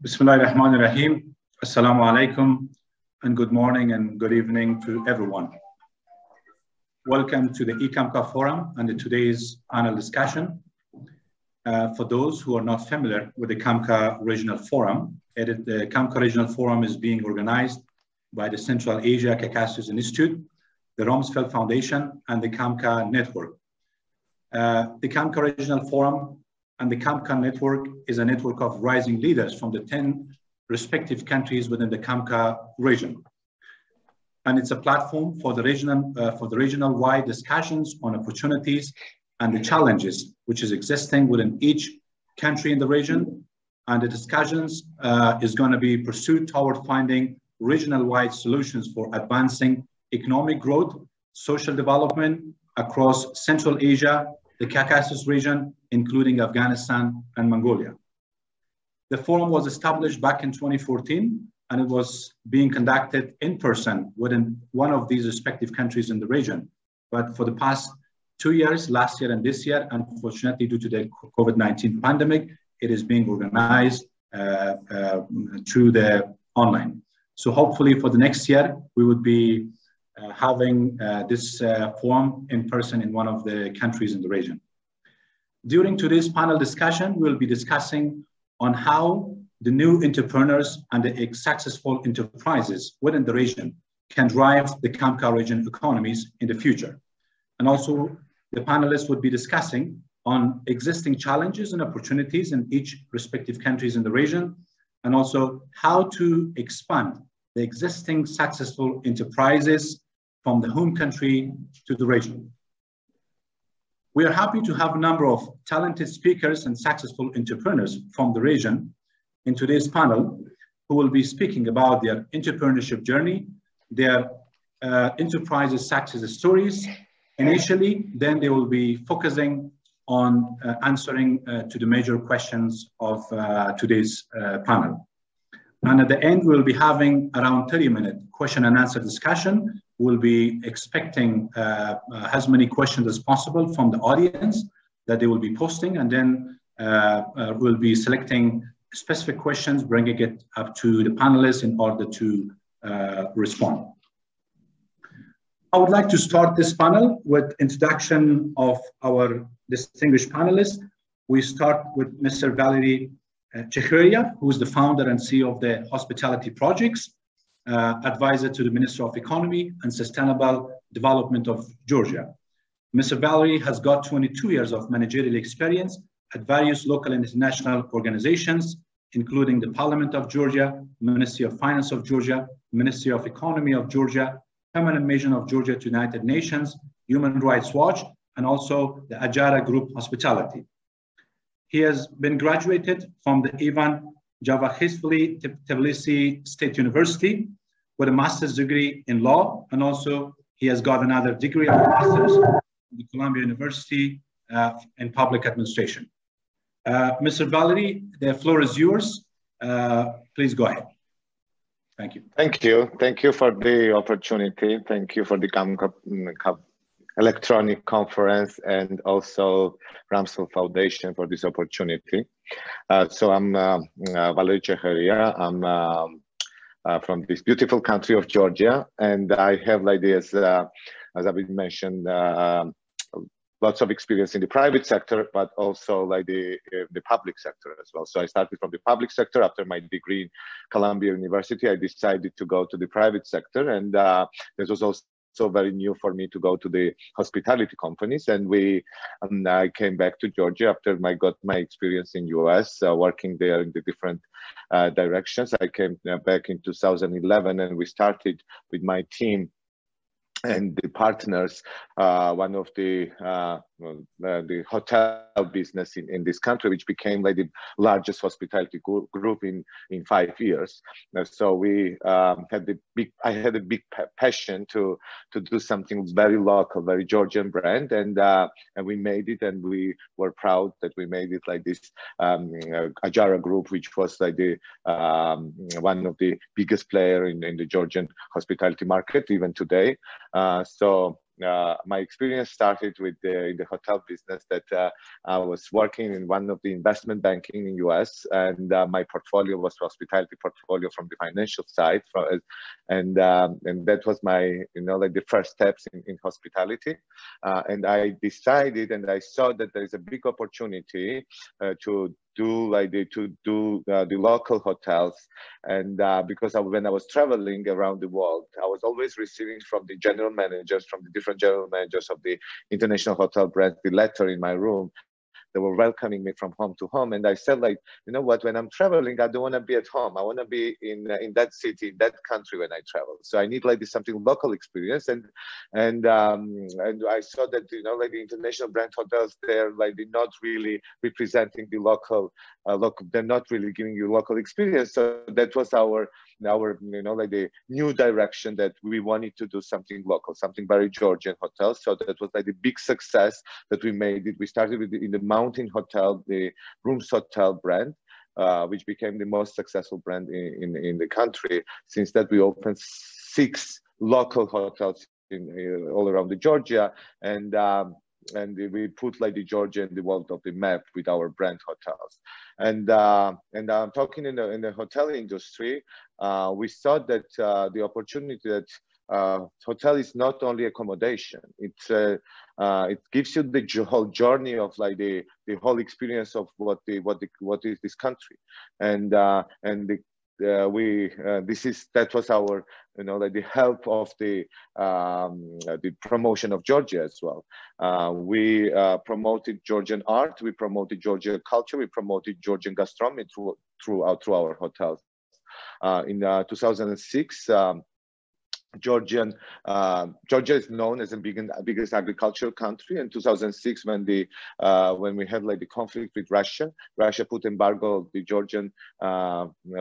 Bismillahirrahmanirrahim. Assalamu alaikum and good morning and good evening to everyone. Welcome to the eCAMCA forum and today's panel discussion. For those who are not familiar with the CAMCA Regional Forum, the CAMCA Regional Forum is being organized by the Central Asia-Caucasus Institute, the Rumsfeld Foundation, and the CAMCA Network. The CAMCA Regional Forum and the CAMCA Network is a network of rising leaders from the 10 respective countries within the CAMCA region. And it's a platform for the regional-wide discussions on opportunities and the challenges which is existing within each country in the region. And the discussions is going to be pursued toward finding regional-wide solutions for advancing economic growth, social development across Central Asia, the Caucasus region, including Afghanistan and Mongolia. The forum was established back in 2014, and it was being conducted in person within one of these respective countries in the region. But for the past 2 years, last year and this year, unfortunately, due to the COVID-19 pandemic, it is being organized through the online. So hopefully for the next year, we would be having this forum in person in one of the countries in the region. During today's panel discussion, we'll be discussing on how the new entrepreneurs and the successful enterprises within the region can drive the CAMCA region economies in the future. And also the panelists would be discussing on existing challenges and opportunities in each respective countries in the region, and also how to expand the existing successful enterprises from the home country to the region. We are happy to have a number of talented speakers and successful entrepreneurs from the region in today's panel who will be speaking about their entrepreneurship journey, their enterprises success stories initially, then they will be focusing on answering to the major questions of today's panel. And at the end, we'll be having around 30-minute question and answer discussion. We'll be expecting as many questions as possible from the audience that they will be posting, and then we'll be selecting specific questions, bringing it up to the panelists in order to respond. I would like to start this panel with introduction of our distinguished panelists. We start with Mr. Valery Chekhyria, who is the founder and CEO of the Hospitality Projects, advisor to the Minister of Economy and Sustainable Development of Georgia. Mr. Valery has got 22 years of managerial experience at various local and international organizations, including the Parliament of Georgia, Ministry of Finance of Georgia, Ministry of Economy of Georgia, Permanent Mission of Georgia to United Nations, Human Rights Watch, and also the Ajara Group Hospitality. He has been graduated from the Ivan Javakhisvili Tbilisi State University with a master's degree in law, and also he has got another degree of master's from the Columbia University in public administration. Mr. Valery, the floor is yours. Please go ahead. Thank you. Thank you. Thank you for the opportunity. Thank you for the CAMCA electronic conference and also Rumsfeld Foundation for this opportunity. So I'm Valery Chekhyria. I'm from this beautiful country of Georgia, and I have like this, as I've been mentioned, lots of experience in the private sector, but also like the public sector as well. So I started from the public sector. After my degree in Columbia University, I decided to go to the private sector, and this was also very new for me to go to the hospitality companies. And I came back to Georgia after I got my experience in US, working there in the different directions. I came back in 2011, and we started with my team and the partners, one of the hotel business in this country, which became like the largest hospitality group in 5 years. So we I had a big passion to do something very local, very Georgian brand, and we made it, and we were proud that we made it like this Ajara Group, which was like the one of the biggest player in the Georgian hospitality market even today. So my experience started with in the hotel business. That I was working in one of the investment banking in US, and my portfolio was hospitality portfolio from the financial side, and that was my, like the first steps in hospitality. And I decided, and I saw that there is a big opportunity to do the local hotels. And because when I was traveling around the world, I was always receiving from the general managers, from the different general managers of the international hotel brands, the letter in my room. They were welcoming me from home to home, and I said, like, you know what? When I'm traveling, I don't want to be at home. I want to be in that city, in that country when I travel. So I need like this something local experience, and I saw that, like the international brand hotels, they're not really representing the local. They're not really giving you local experience. So that was our like the new direction, that we wanted to do something local, something very Georgian hotels. So that was like the big success that we made it. We started with in the Mountain Hotel, the Rooms Hotel brand, which became the most successful brand in the country. Since that, we opened 6 local hotels all around the Georgia, and we put like the Georgia in the world of the map with our brand hotels. And I'm talking in the hotel industry. We saw that the opportunity that hotel is not only accommodation. It gives you the whole journey of like the whole experience of what is this country, that was our, like the help of the promotion of Georgia as well. We promoted Georgian art, we promoted Georgian culture, we promoted Georgian gastronomy through our hotels. In 2006. Georgia is known as the biggest agricultural country. In 2006, when we had like the conflict with Russia put embargo on the Georgian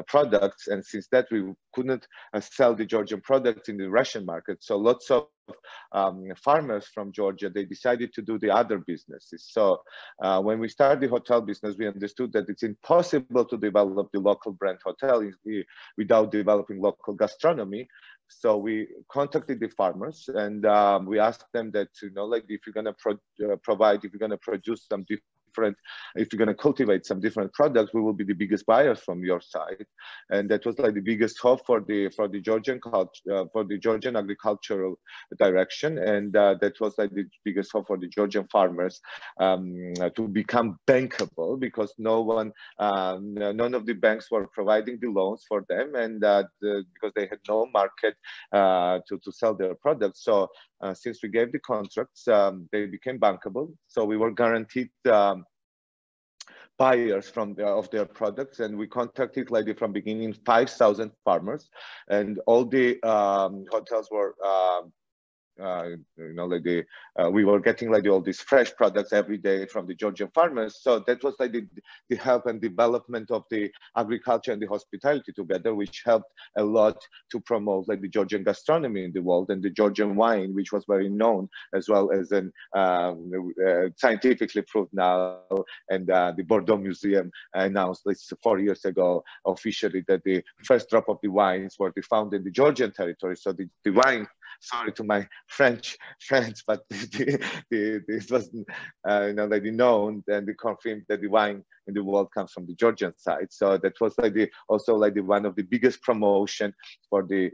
products, and since that we couldn't sell the Georgian products in the Russian market. So lots of farmers from Georgia, they decided to do the other businesses. So when we started the hotel business, we understood that it's impossible to develop the local brand hotel without developing local gastronomy. So we contacted the farmers, and we asked them that, like if you're going to produce some different, if you're going to cultivate some different products, we will be the biggest buyers from your side. And that was like the biggest hope for the Georgian culture, for the Georgian agricultural direction. And that was like the biggest hope for the Georgian farmers to become bankable, because none of the banks were providing the loans for them, and because they had no market to sell their products. So since we gave the contracts, they became bankable. So we were guaranteed buyers of their products, and we contacted like from beginning 5,000 farmers, and all the hotels were we were getting like all these fresh products every day from the Georgian farmers. So that was like the help and development of the agriculture and the hospitality together, which helped a lot to promote like the Georgian gastronomy in the world, and the Georgian wine, which was very known, as well as an scientifically proved now. And the Bordeaux Museum announced this 4 years ago officially that the first drop of the wines were found in the Georgian territory. So the wine, sorry to my French friends, but this was like known, and they confirmed that the wine in the world comes from the Georgian side. So that was like also one of the biggest promotion for the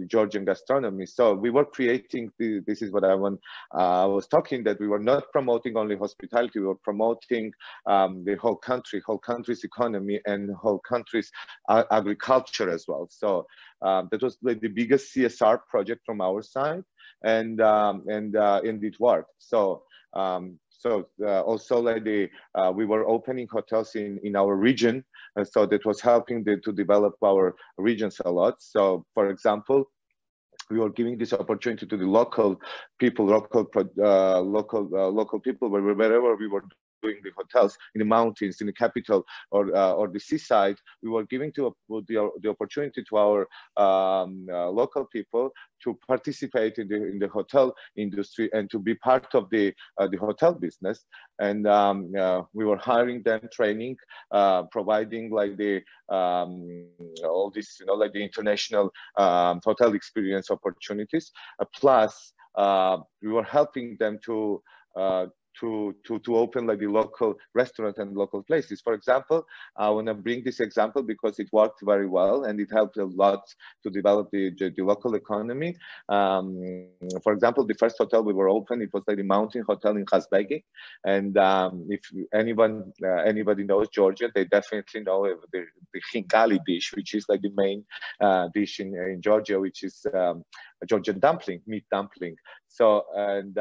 Georgian gastronomy. So we were creating this is what I was talking, that we were not promoting only hospitality, we were promoting the whole country's economy and whole country's agriculture as well. So that was like the biggest CSR project from our side, and it worked. So also like we were opening hotels in our region, so that was helping to develop our regions a lot. So for example, we were giving this opportunity to the local people, local people, wherever we were doing the hotels, in the mountains, in the capital, or the seaside. We were giving the opportunity to our local people to participate in the hotel industry and to be part of the hotel business. And we were hiring them, training, providing like all this, like the international hotel experience opportunities. Plus, we were helping them to open like the local restaurants and local places. For example, I want to bring this example because it worked very well and it helped a lot to develop the local economy. For example, the first hotel we were open, it was like the Mountain Hotel in Kazbegi. And if anybody knows Georgia, they definitely know the Khingali dish, which is like the main dish in Georgia, which is a Georgian dumpling, meat dumpling. So, and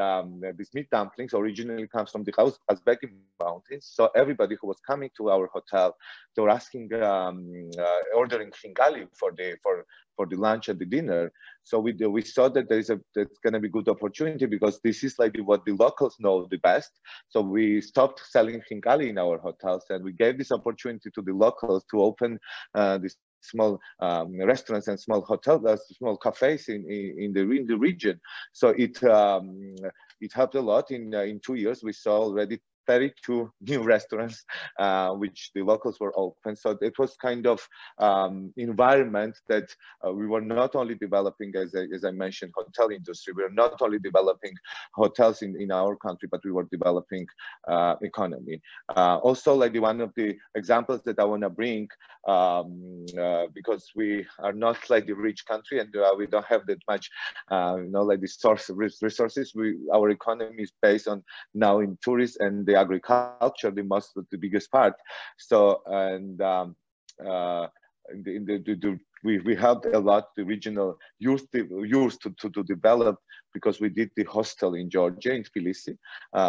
these meat dumplings originally comes from the Kazbegi mountains. So everybody who was coming to our hotel, they were asking, ordering Khingali for the lunch and the dinner. So we saw that that's going to be good opportunity because this is like what the locals know the best. So we stopped selling Khingali in our hotels and we gave this opportunity to the locals to open this small restaurants and small hotels, small cafes in the region. So it helped a lot. In 2 years, we saw already 32 new restaurants, which the locals were open. So it was kind of environment that we were not only developing, as I mentioned, hotel industry. We were not only developing hotels in our country, but we were developing economy. Also, like one of the examples that I want to bring, because we are not like the rich country and we don't have that much, like the resources. Our economy is based on now in tourism and the agriculture, the biggest part. So, and we helped a lot the regional youth to develop, because we did the hostel in Georgia, in Tbilisi,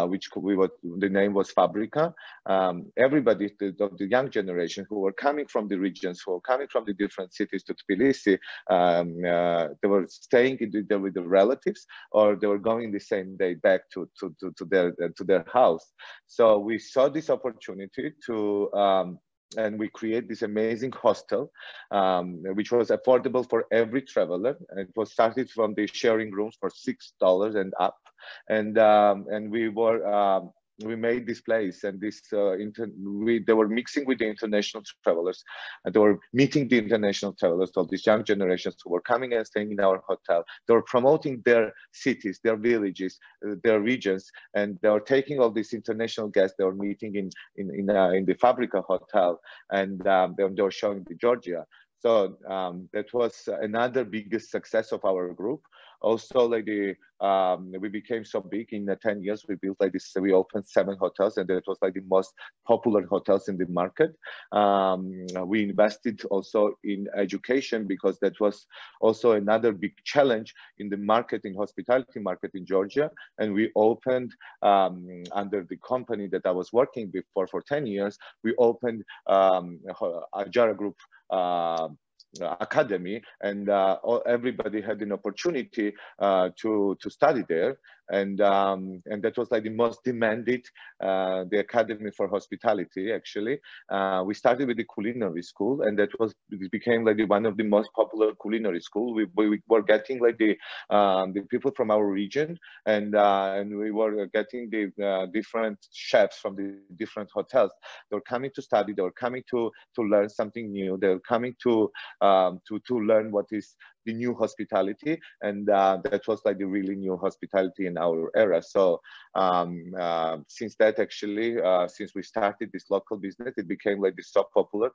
which the name was Fabrica. Everybody, the young generation who were coming from the regions, who were coming from the different cities to Tbilisi, they were staying either with the relatives or they were going the same day back to their house. So we saw this opportunity to and we create this amazing hostel, which was affordable for every traveler. It was started from the sharing rooms for $6 and up, and we made this place, and this they were mixing with the international travelers, and they were meeting the international travelers, all these young generations who were coming and staying in our hotel. They were promoting their cities, their villages, their regions, and they were taking all these international guests. They were meeting in the Fabrica hotel, and they were showing the Georgia. So that was another biggest success of our group. Also, like we became so big in 10 years. We built like this. We opened 7 hotels, and that was like the most popular hotels in the market. We invested also in education, because that was also another big challenge in the market, in hospitality market in Georgia. And we opened under the company that I was working before for 10 years. We opened Ajara Group academy, and everybody had an opportunity to study there, and that was like the most demanded, the academy for hospitality. Actually, we started with the culinary school, and it became like one of the most popular culinary school. We were getting like the people from our region, and we were getting the different chefs from the different hotels. They were coming to study. They were coming to learn something new. They were coming to learn what is the new hospitality, and that was like the really new hospitality in our era. So since that, actually, since we started this local business, it became like this so popular.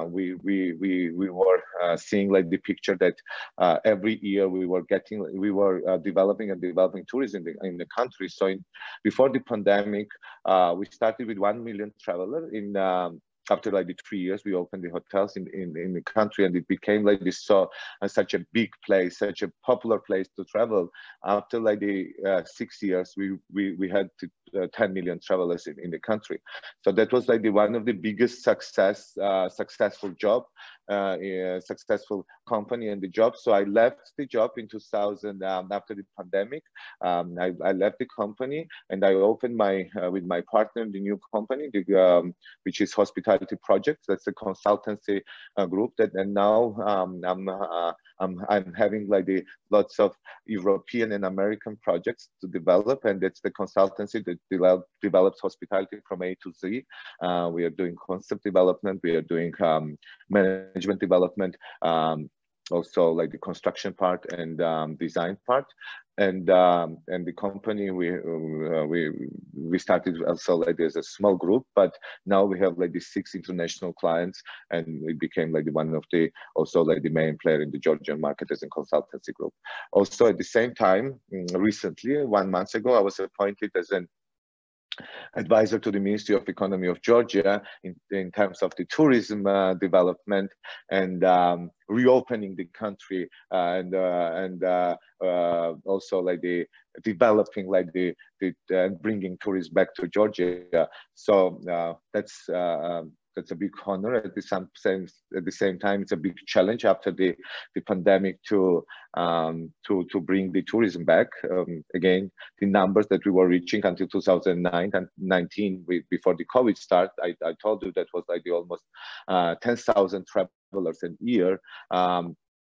We were seeing like the picture that every year we were developing tourism in the country. So before the pandemic, we started with 1 million travelers in. After like the 3 years, we opened the hotels in the country, and it became like this such a big place, such a popular place to travel. After like the 6 years, we had 10 million travelers in the country. So that was like one of the biggest successful job, successful company and the job. So I left the job in 2000 after the pandemic. I left the company, and I opened with my partner the new company, which is Hospitality Projects. That's a consultancy group and now I'm having like lots of European and American projects to develop, and that's the consultancy that develops hospitality from A to Z. We are doing concept development, we are doing management development, also like the construction part and design part. And the company we started also like as a small group, but now we have like the 6 international clients, and we became like one of the also like the main player in the Georgian market as a consultancy group. Also at the same time, recently 1 month ago, I was appointed as an advisor to the Ministry of Economy of Georgia in terms of the tourism development and reopening the country and also like the developing like the bringing tourists back to Georgia. So that's a big honor. At the same time, it's a big challenge after the pandemic to bring the tourism back. Again, the numbers that we were reaching until 2019, before the COVID start, I told you that was like the almost 10,000 travelers a year.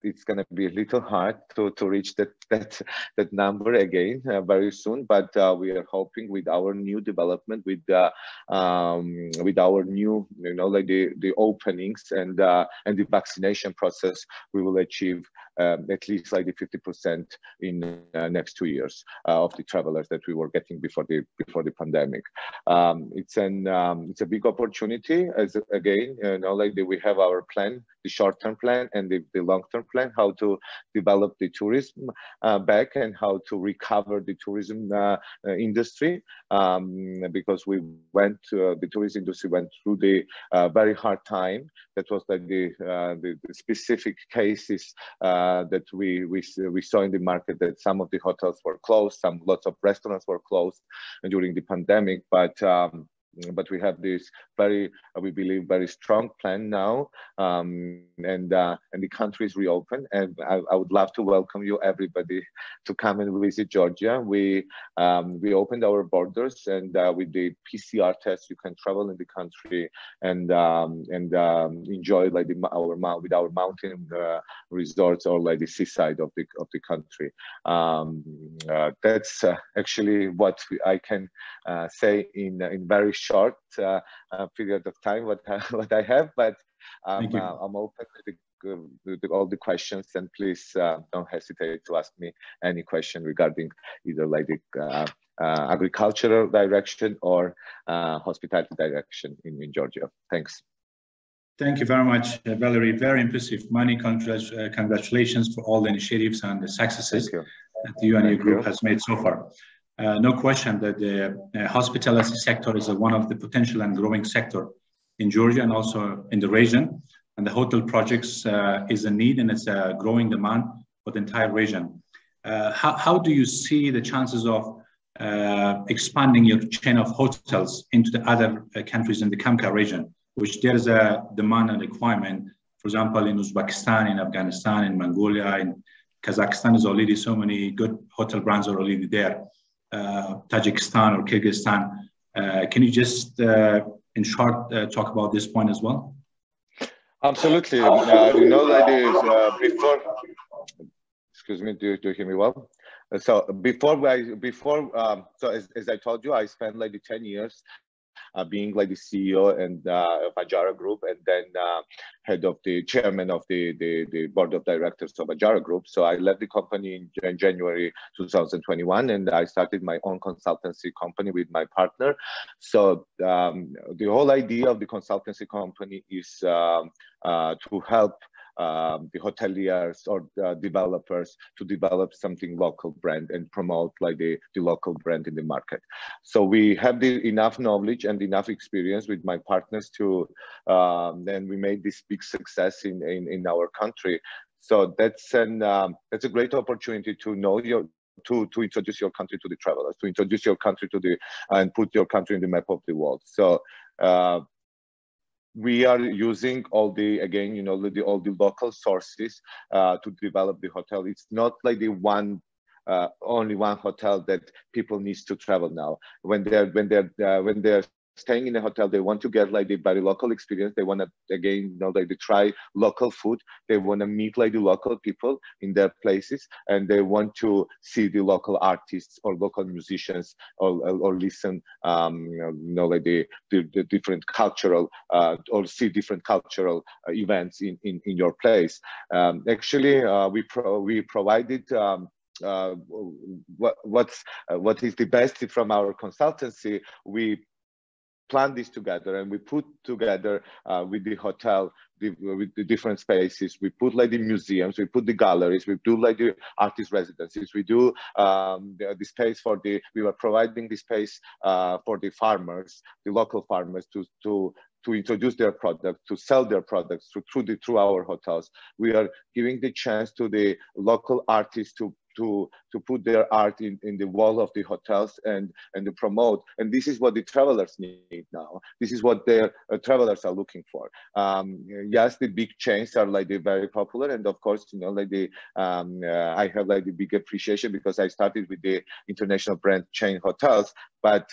It's going to be a little hard to reach that number again very soon, but we are hoping with our new development, with our new, like the openings and the vaccination process, we will achieve at least like the 50% in next 2 years of the travelers that we were getting before the pandemic. It's a big opportunity. As again, like we have our plan, the short-term plan and the long-term plan, how to develop the tourism back and how to recover the tourism industry, because the tourism industry went through the very hard time. That was like the specific cases that we saw in the market, that some of the hotels were closed, lots of restaurants were closed during the pandemic, but we have this we believe very strong plan now, and the country is reopened, and I would love to welcome you everybody to come and visit Georgia. We opened our borders, and with the PCR test you can travel in the country and enjoy like with our mountain resorts or like the seaside of the country. That's actually what I can say in very short period of time what I have, but I'm open to all the questions, and please don't hesitate to ask me any question regarding either like the agricultural direction or hospitality direction in Georgia. Thanks. Thank you very much, Valerie. Very impressive. Many congratulations for all the initiatives and the successes that you and your group has made so far. No question that the hospitality sector is one of the potential and growing sector in Georgia and also in the region. And the hotel projects is a need, and it's a growing demand for the entire region. How do you see the chances of expanding your chain of hotels into the other countries in the CAMCA region, which there is a demand and requirement? For example, in Uzbekistan, in Afghanistan, in Mongolia, in Kazakhstan, is already so many good hotel brands are already there. Tajikistan or Kyrgyzstan. Can you just, in short, talk about this point as well? Absolutely. That is before. Excuse me. Do you hear me well? So so as I told you, I spent like the 10 years being like the CEO and of Ajara Group, and then head of the chairman of the board of directors of Ajara Group. So I left the company in January 2021, and I started my own consultancy company with my partner. So the whole idea of the consultancy company is to help the hoteliers or developers to develop something local brand and promote like the local brand in the market. So we have enough knowledge and enough experience with my partners to then we made this big success in our country. So that's a great opportunity to know to introduce your country to the travelers, to introduce your country to and put your country in the map of the world. So we are using all the local sources to develop the hotel. It's not like the only one hotel that people need to travel now. When they're staying in a hotel, they want to get like the very local experience. They want to, again, you know, like they try local food. They want to meet like the local people in their places, and they want to see the local artists or local musicians, or listen, you know, like the different cultural, or see different cultural events in your place. Actually, we provided what is the best from our consultancy. We planned this together, and we put together with the hotel, with the different spaces. We put like the museums, we put the galleries, we do like the artist residencies, we do the space for the, we were providing the space for the farmers, the local farmers, to introduce their product, to sell their products through our hotels. We are giving the chance to the local artists to put their art in the wall of the hotels and to promote. And this is what the travelers need now. This is what their travelers are looking for. Yes, the big chains are like very popular, and of course, you know, like I have like the big appreciation because I started with the international brand chain hotels. But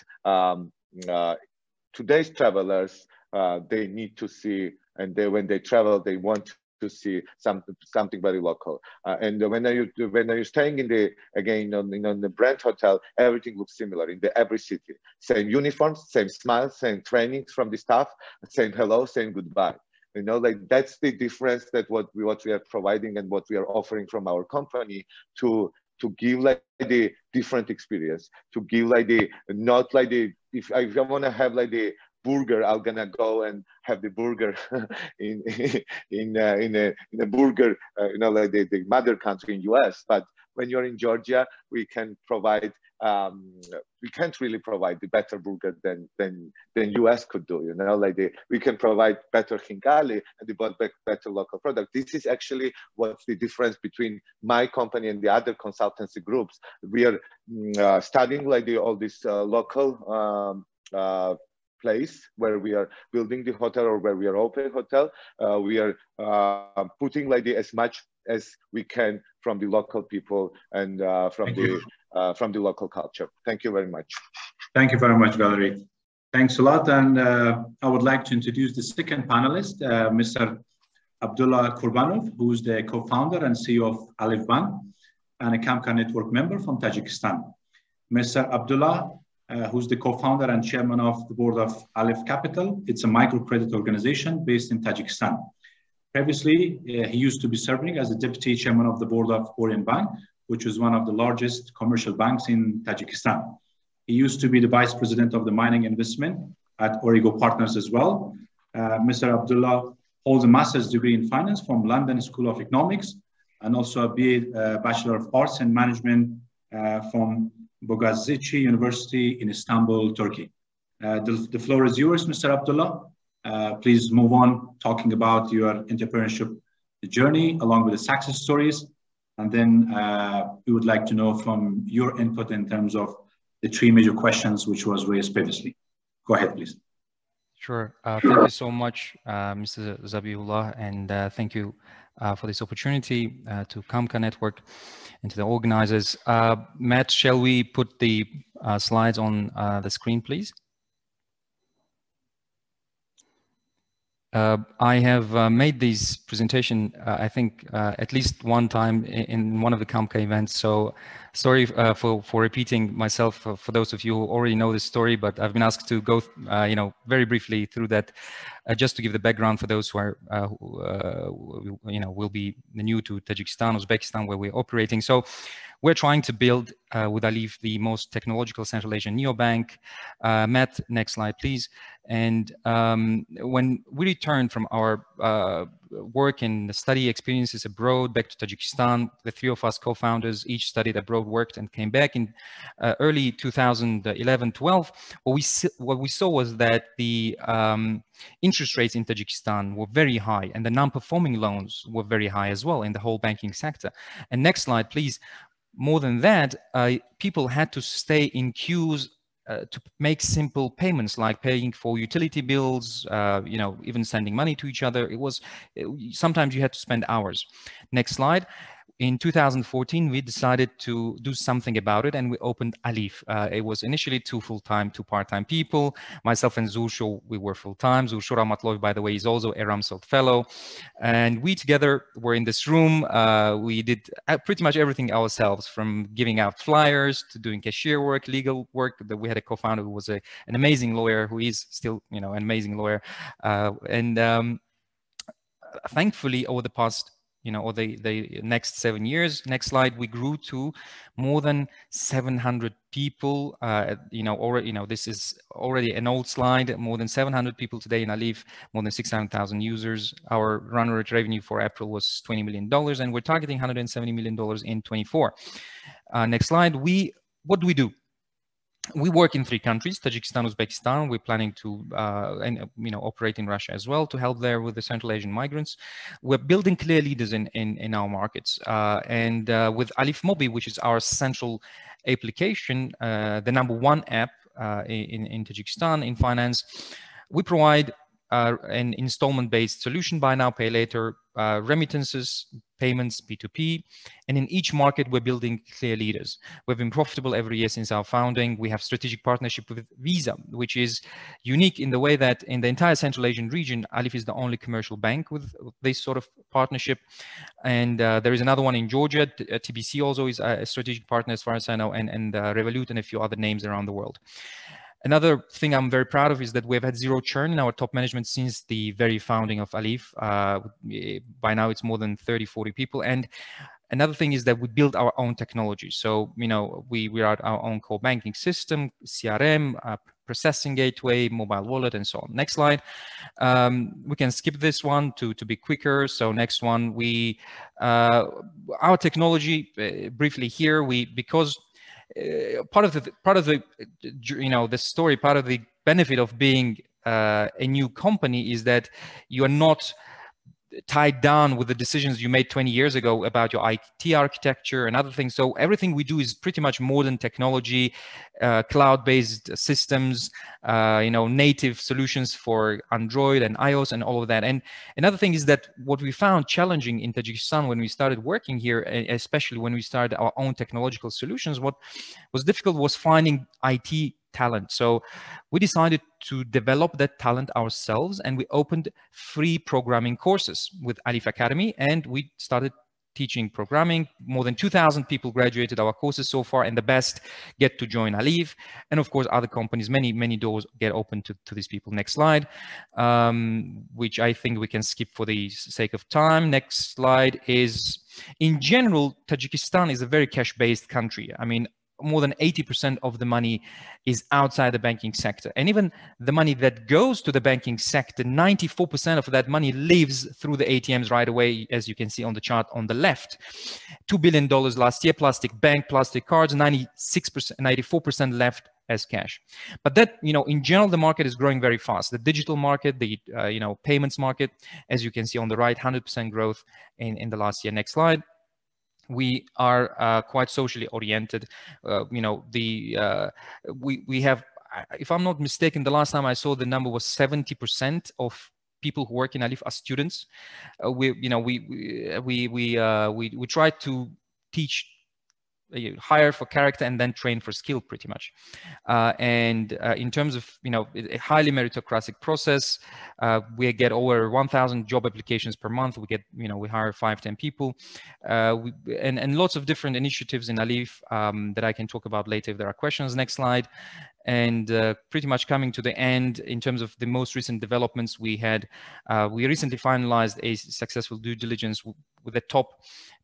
today's travelers, they need to see, and when they travel, they want to see something very local. And when you're staying in the, again, on the brand hotel, everything looks similar in every city. Same uniforms, same smiles, same trainings from the staff, same hello, same goodbye. You know, like that's the difference, that what we are providing and what we are offering from our company to give like the different experience, to give like the, not like the, if I want to have like the burger, I'm gonna go and have the burger in a burger, you know, like the mother country in US. But when you're in Georgia, we can provide, we can't really provide the better burger than US could do, you know, like we can provide better khinkali and the better local product. This is actually what's the difference between my company and the other consultancy groups. We are studying like all this local place where we are building the hotel or where we are opening hotel. We are putting like as much as we can from the local people and from the local culture. Thank you very much. Thank you very much, Valerie. Thanks a lot. And I would like to introduce the second panelist, Mr. Abdullah Kurbanov, who's the co-founder and CEO of Alif Bank and a CAMCA network member from Tajikistan. Mr. Abdullah, who's the co-founder and chairman of the board of Alif Capital. It's a microcredit organization based in Tajikistan. Previously, he used to be serving as the deputy chairman of the board of Orient Bank, which is one of the largest commercial banks in Tajikistan. He used to be the vice president of the mining investment at Origo Partners as well. Mr. Abdullah holds a master's degree in finance from London School of Economics and also a BA Bachelor of Arts in Management from Bogazici University in Istanbul, Turkey. The floor is yours, Mr. Abdullah. Please move on talking about your entrepreneurship journey along with the success stories. And then we would like to know from your input in terms of the three major questions which was raised previously. Go ahead, please. Sure. Thank you so much, Mr. Zabiullah, and thank you for this opportunity to CAMCA Network and to the organizers. Matt, shall we put the slides on the screen, please? I have made this presentation, I think, at least one time in one of the CAMCA events. So sorry for repeating myself for those of you who already know this story, but I've been asked to go, very briefly through that, just to give the background for those who are, will be new to Tajikistan, Uzbekistan, where we're operating. So we're trying to build with Alif the most technological Central Asian neobank. Matt, next slide, please. And when we returned from our work and study experiences abroad back to Tajikistan, the three of us co-founders each studied abroad, worked, and came back in early 2011-12. What we saw was that the interest rates in Tajikistan were very high, and the non-performing loans were very high as well in the whole banking sector. And next slide, please. More than that, people had to stay in queues to make simple payments like paying for utility bills, even sending money to each other. Sometimes you had to spend hours. Next slide. in 2014, we decided to do something about it, and we opened Alif. It was initially 2 full-time, 2 part-time people. Myself and Zulsho, we were full-time. Zulsho Ramatlov, by the way, is also a Rumsfeld Fellow. And we together were in this room. We did pretty much everything ourselves, from giving out flyers to doing cashier work, legal work. We had a co-founder who was an amazing lawyer, who is still, an amazing lawyer. Thankfully, over the past or the next 7 years, next slide, we grew to more than 700 people. This is already an old slide. More than 700 people today in Alif, more than 600,000 users. Our run rate revenue for April was $20 million, and we're targeting $170 million in 24. Next slide. What do we do? We work in 3 countries, Tajikistan, Uzbekistan. We're planning to operate in Russia as well to help there with the Central Asian migrants. We're building clear leaders in our markets. With Alif Mobi, which is our central application, the #1 app in Tajikistan in finance, we provide an installment-based solution, buy now, pay later, remittances, payments, P2P. And in each market, we're building clear leaders. We've been profitable every year since our founding. We have strategic partnership with Visa, which is unique in the way that in the entire Central Asian region, Alif is the only commercial bank with this sort of partnership. And there is another one in Georgia. TBC also is a strategic partner, as far as I know, and Revolut and a few other names around the world. Another thing I'm very proud of is that we've had 0 churn in our top management since the very founding of Alif. By now, it's more than 30, 40 people. And another thing is that we build our own technology. So, we are our own core banking system, CRM, processing gateway, mobile wallet, and so on. Next slide. We can skip this one to be quicker. So next one, our technology, briefly here, because part of the story, part of the benefit of being a new company is that you are not tied down with the decisions you made 20 years ago about your IT architecture and other things. So everything we do is pretty much modern technology, cloud-based systems, native solutions for Android and iOS and all of that. And another thing is that what we found challenging in Tajikistan when we started working here, especially when we started our own technological solutions, what was difficult was finding IT talent. So we decided to develop that talent ourselves, and we opened free programming courses with Alif Academy, and we started teaching programming. More than 2,000 people graduated our courses so far, and the best get to join Alif. And of course, other companies, many doors get open to these people. Next slide, which I think we can skip for the sake of time. Next slide is, in general, Tajikistan is a very cash-based country. I mean, more than 80% of the money is outside the banking sector. And even the money that goes to the banking sector, 94% of that money leaves through the ATMs right away, as you can see on the chart on the left. $2 billion last year, plastic bank, plastic cards, 94% left as cash. But that, in general, the market is growing very fast. The digital market, the, payments market, as you can see on the right, 100% growth in the last year. Next slide. We are quite socially oriented. We have, if I'm not mistaken, the last time I saw the number was 70% of people who work in Alif are students. We try to teach, hire for character and then train for skill, pretty much. In terms of a highly meritocratic process, we get over 1,000 job applications per month. We get we hire 5-10 people, and lots of different initiatives in Alif that I can talk about later if there are questions. Next slide. And pretty much coming to the end in terms of the most recent developments, we recently finalized a successful due diligence with a top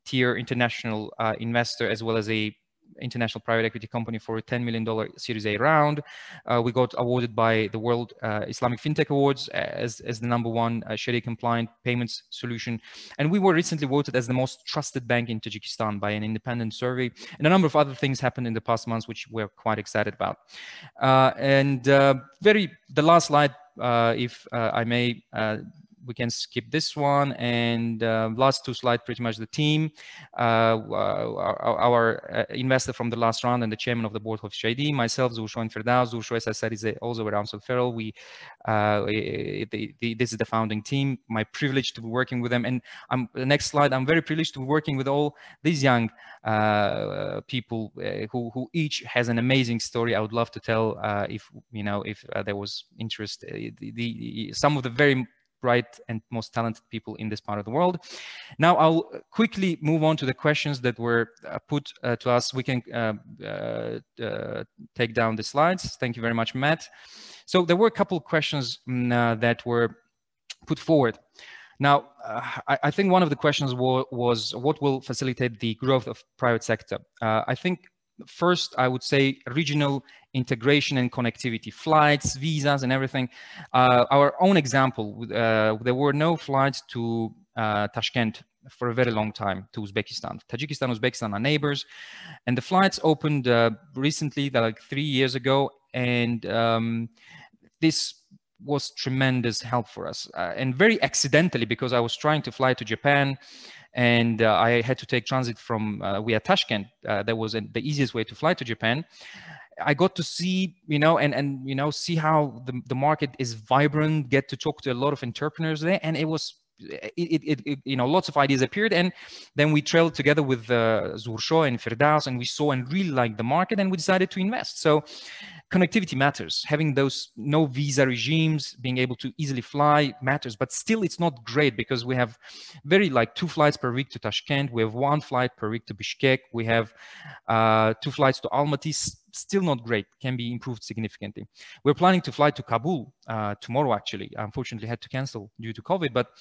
tier international investor, as well as a international private equity company for a $10 million Series A round. We got awarded by the World Islamic FinTech Awards as the #1 Sharia compliant payments solution. And we were recently voted as the most trusted bank in Tajikistan by an independent survey. And a number of other things happened in the past months, which we're quite excited about. The last slide, if I may, we can skip this one. And last two slides, pretty much the team. Our investor from the last round and the chairman of the board of HID, myself, Zulsho and Firdaus. Zulsho, as I said, is also around referral. This is the founding team. My privilege to be working with them. And the next slide, I'm very privileged to be working with all these young people who each has an amazing story. I would love to tell if there was interest. Some of the very bright and most talented people in this part of the world. Now I'll quickly move on to the questions that were put to us. We can take down the slides. Thank you very much, Matt. So there were a couple of questions that were put forward. Now, I think one of the questions was what will facilitate the growth of private sector? I think first, I would say regional integration and connectivity, flights, visas, and everything. Our own example, there were no flights to Tashkent for a very long time, to Uzbekistan. Tajikistan, Uzbekistan are neighbors, and the flights opened recently, like 3 years ago, and this was tremendous help for us, and very accidentally, because I was trying to fly to Japan, and I had to take transit from via Tashkent. That was the easiest way to fly to Japan. I got to see, and see how the market is vibrant, get to talk to a lot of entrepreneurs there, and it was, lots of ideas appeared, and then we trailed together with Zulsho and Firdaus, and we saw and really liked the market, and we decided to invest. So connectivity matters. Having those no visa regimes, being able to easily fly matters, but still it's not great, because we have like 2 flights per week to Tashkent. We have 1 flight per week to Bishkek. We have 2 flights to Almaty. Still not great, can be improved significantly. We're planning to fly to Kabul tomorrow, actually. Unfortunately, had to cancel due to COVID, but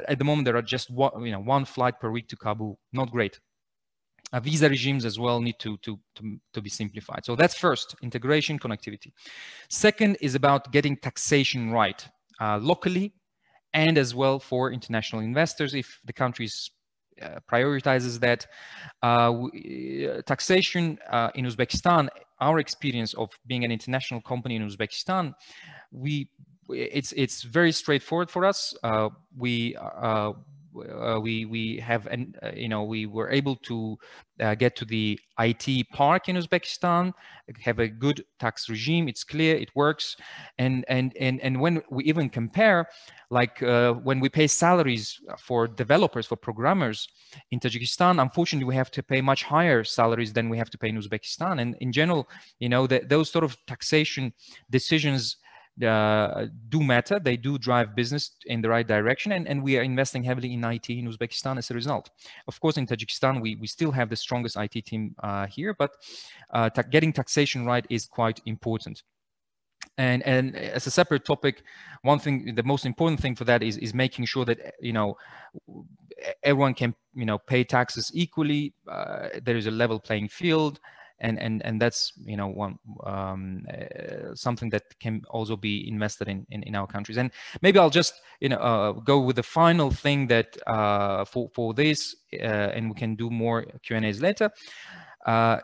at the moment there are just 1 flight per week to Kabul. Not great. Visa regimes as well need to be simplified. So that's first, integration, connectivity. Second is about getting taxation right, locally, and as well for international investors, if the countries prioritizes that. Taxation in Uzbekistan, our experience of being an international company in Uzbekistan, it's very straightforward for us. We have, we were able to get to the IT park in Uzbekistan, have a good tax regime. It's clear, it works, and when we even compare, like when we pay salaries for developers, for programmers in Tajikistan, unfortunately we have to pay much higher salaries than we have to pay in Uzbekistan. And in general, those sort of taxation decisions do matter. They do drive business in the right direction, and we are investing heavily in IT in Uzbekistan as a result. Of course, in Tajikistan, we still have the strongest IT team here, but getting taxation right is quite important. And as a separate topic, one thing, the most important thing for that is making sure that everyone can pay taxes equally. There is a level playing field. And that's one something that can also be invested in our countries. And maybe I'll just go with the final thing that for this, and we can do more Q&As later.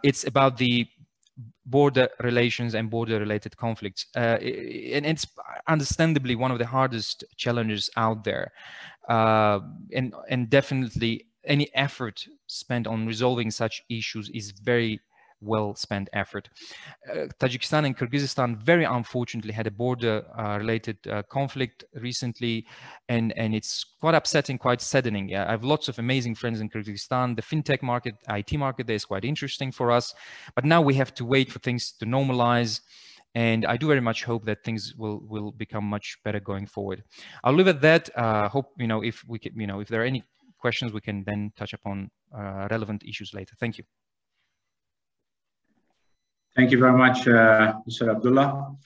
It's about the border relations and border related conflicts, and it's understandably one of the hardest challenges out there, and definitely any effort spent on resolving such issues is very well spent effort. Tajikistan and Kyrgyzstan very unfortunately had a border related conflict recently, and it's quite upsetting, quite saddening. Yeah, I have lots of amazing friends in Kyrgyzstan. The fintech market, IT market there is quite interesting for us, but now we have to wait for things to normalize, and I do very much hope that things will become much better going forward. I'll leave it at that. Hope if we can, if there are any questions, we can then touch upon relevant issues later. Thank you. Thank you very much, Mr. Abdullah,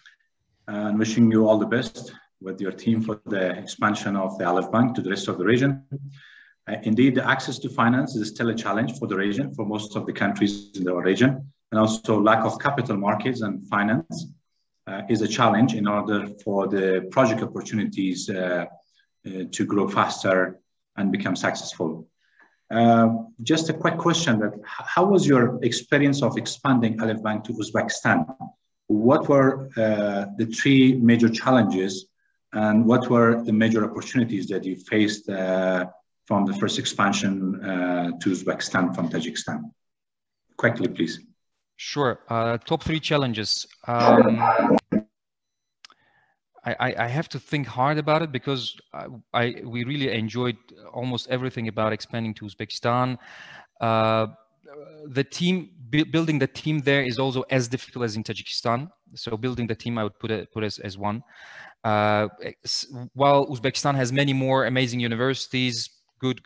and wishing you all the best with your team for the expansion of the Aleph Bank to the rest of the region. Indeed, the access to finance is still a challenge for the region, for most of the countries in the region, and also lack of capital markets and finance is a challenge in order for the project opportunities to grow faster and become successful. Just a quick question: that how was your experience of expanding Aleph Bank to Uzbekistan? What were the 3 major challenges And what were the major opportunities that you faced from the first expansion to Uzbekistan from Tajikistan? Quickly, please. Sure. Top 3 challenges. I have to think hard about it because we really enjoyed almost everything about expanding to Uzbekistan. The team, building the team there is also as difficult as in Tajikistan. So building the team, I would put as one. While Uzbekistan has many more amazing universities, good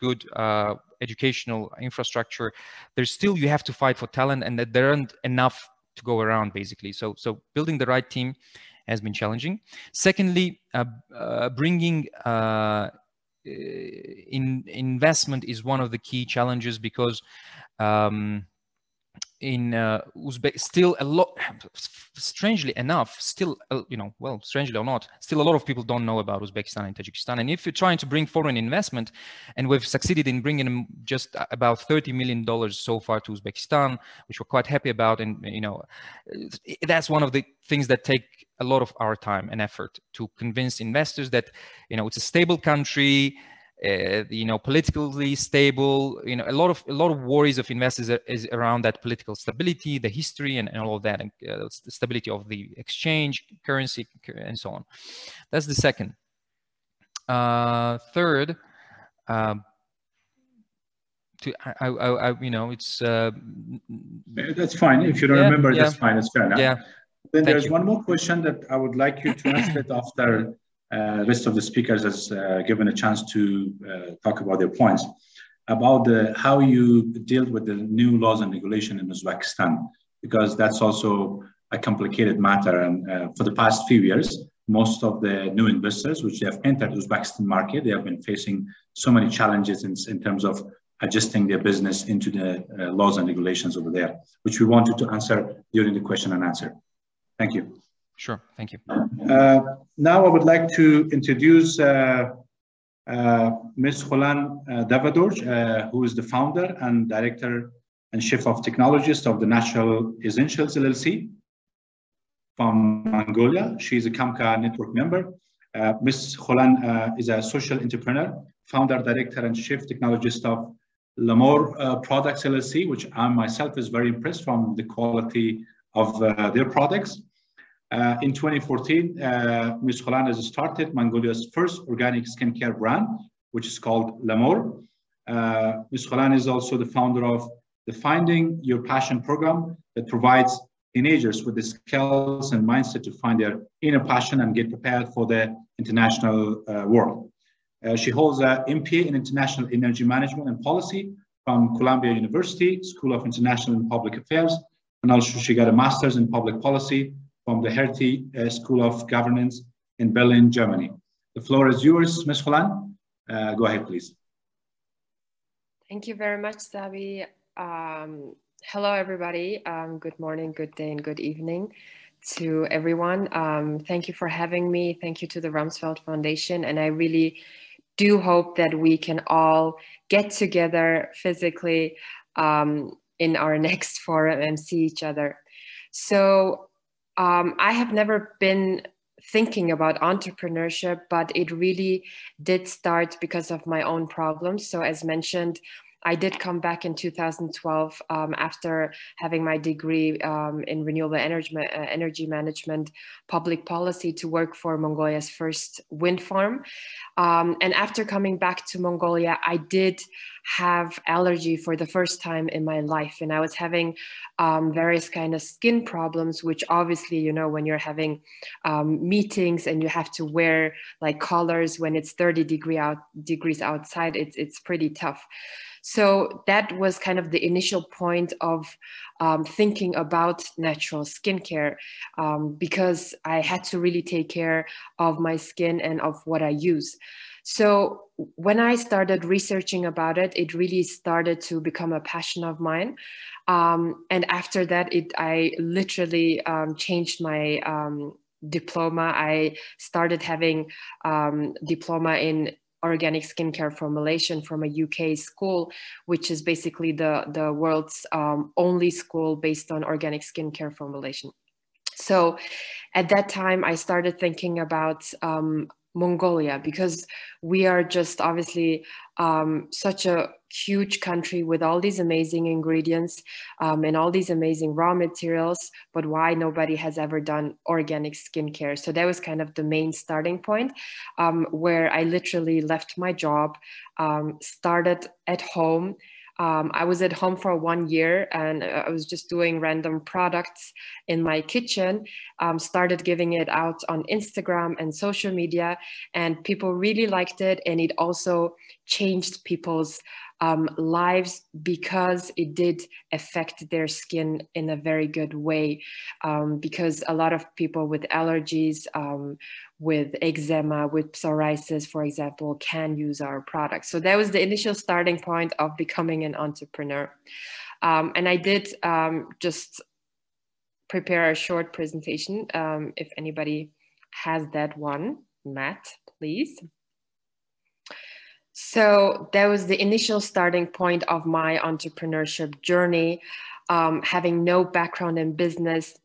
educational infrastructure, there's still, you have to fight for talent, and that there aren't enough to go around, basically. So building the right team has been challenging. Secondly, bringing investment is one of the key challenges, because in Uzbek, still a lot, strangely enough, still, well, strangely or not, still a lot of people don't know about Uzbekistan and Tajikistan. And if you're trying to bring foreign investment, and we've succeeded in bringing just about $30 million so far to Uzbekistan, which we're quite happy about. And, that's one of the things that take a lot of our time and effort, to convince investors that, it's a stable country, politically stable. A lot of worries of investors is around that political stability, the history, and all of that, and the stability of the exchange, currency, and so on. That's the second. Third, it's that's fine. If you don't remember, that's fine. It's fair enough. Yeah. Then there's one more question that I would like you to answer it after rest of the speakers has given a chance to talk about their points about how you deal with the new laws and regulation in Uzbekistan, because that's also a complicated matter. And for the past few years, most of the new investors which have entered the Uzbekistan market, they have been facing so many challenges in terms of adjusting their business into the laws and regulations over there, which we wanted to answer during the question and answer. Thank you. Sure, thank you. Now I would like to introduce Ms. Kholan Davadoj, who is the founder and director and chief of technologist of the National Essentials LLC from Mongolia. She is a CAMCA network member. Ms. Kholan is a social entrepreneur, founder, director, and chief technologist of Lamor Products LLC, which I myself is very impressed from the quality of their products. In 2014, Ms. Kholan has started Mongolia's first organic skincare brand, which is called Lamor. Ms. Kholan is also the founder of the Finding Your Passion program that provides teenagers with the skills and mindset to find their inner passion and get prepared for the international world. She holds an MPA in International Energy Management and Policy from Columbia University School of International and Public Affairs, and also she got a master's in Public Policy from the Hertie School of Governance in Berlin, Germany. The floor is yours, Ms. Kholan. Go ahead, please. Thank you very much, Sabi. Hello, everybody. Good morning, good day, and good evening to everyone. Thank you for having me. Thank you to the Rumsfeld Foundation. And I really do hope that we can all get together physically in our next forum and see each other. So I have never been thinking about entrepreneurship, but it really did start because of my own problems. So as mentioned, I did come back in 2012 after having my degree in renewable energy management, public policy, to work for Mongolia's first wind farm. And after coming back to Mongolia, I did have allergy for the first time in my life. And I was having various kind of skin problems, which obviously, you know, when you're having meetings and you have to wear like collars when it's 30 degrees outside, it's pretty tough. So that was kind of the initial point of thinking about natural skincare because I had to really take care of my skin and of what I use. So when I started researching about it, it really started to become a passion of mine. And after that, I literally changed my diploma. I started having diploma in organic skincare formulation from a UK school, which is basically the world's only school based on organic skincare formulation. So at that time, I started thinking about Mongolia, because we are just obviously such a huge country with all these amazing ingredients and all these amazing raw materials, but why nobody has ever done organic skincare. So that was kind of the main starting point, where I literally left my job, started at home. I was at home for 1 year and I was just doing random products in my kitchen, started giving it out on Instagram and social media, and people really liked it. And it also changed people's lives because it did affect their skin in a very good way. Because a lot of people with allergies, with eczema, with psoriasis, for example, can use our products. So that was the initial starting point of becoming an entrepreneur. And I did just prepare a short presentation. If anybody has that one, Matt, please. So that was the initial starting point of my entrepreneurship journey. Having no background in business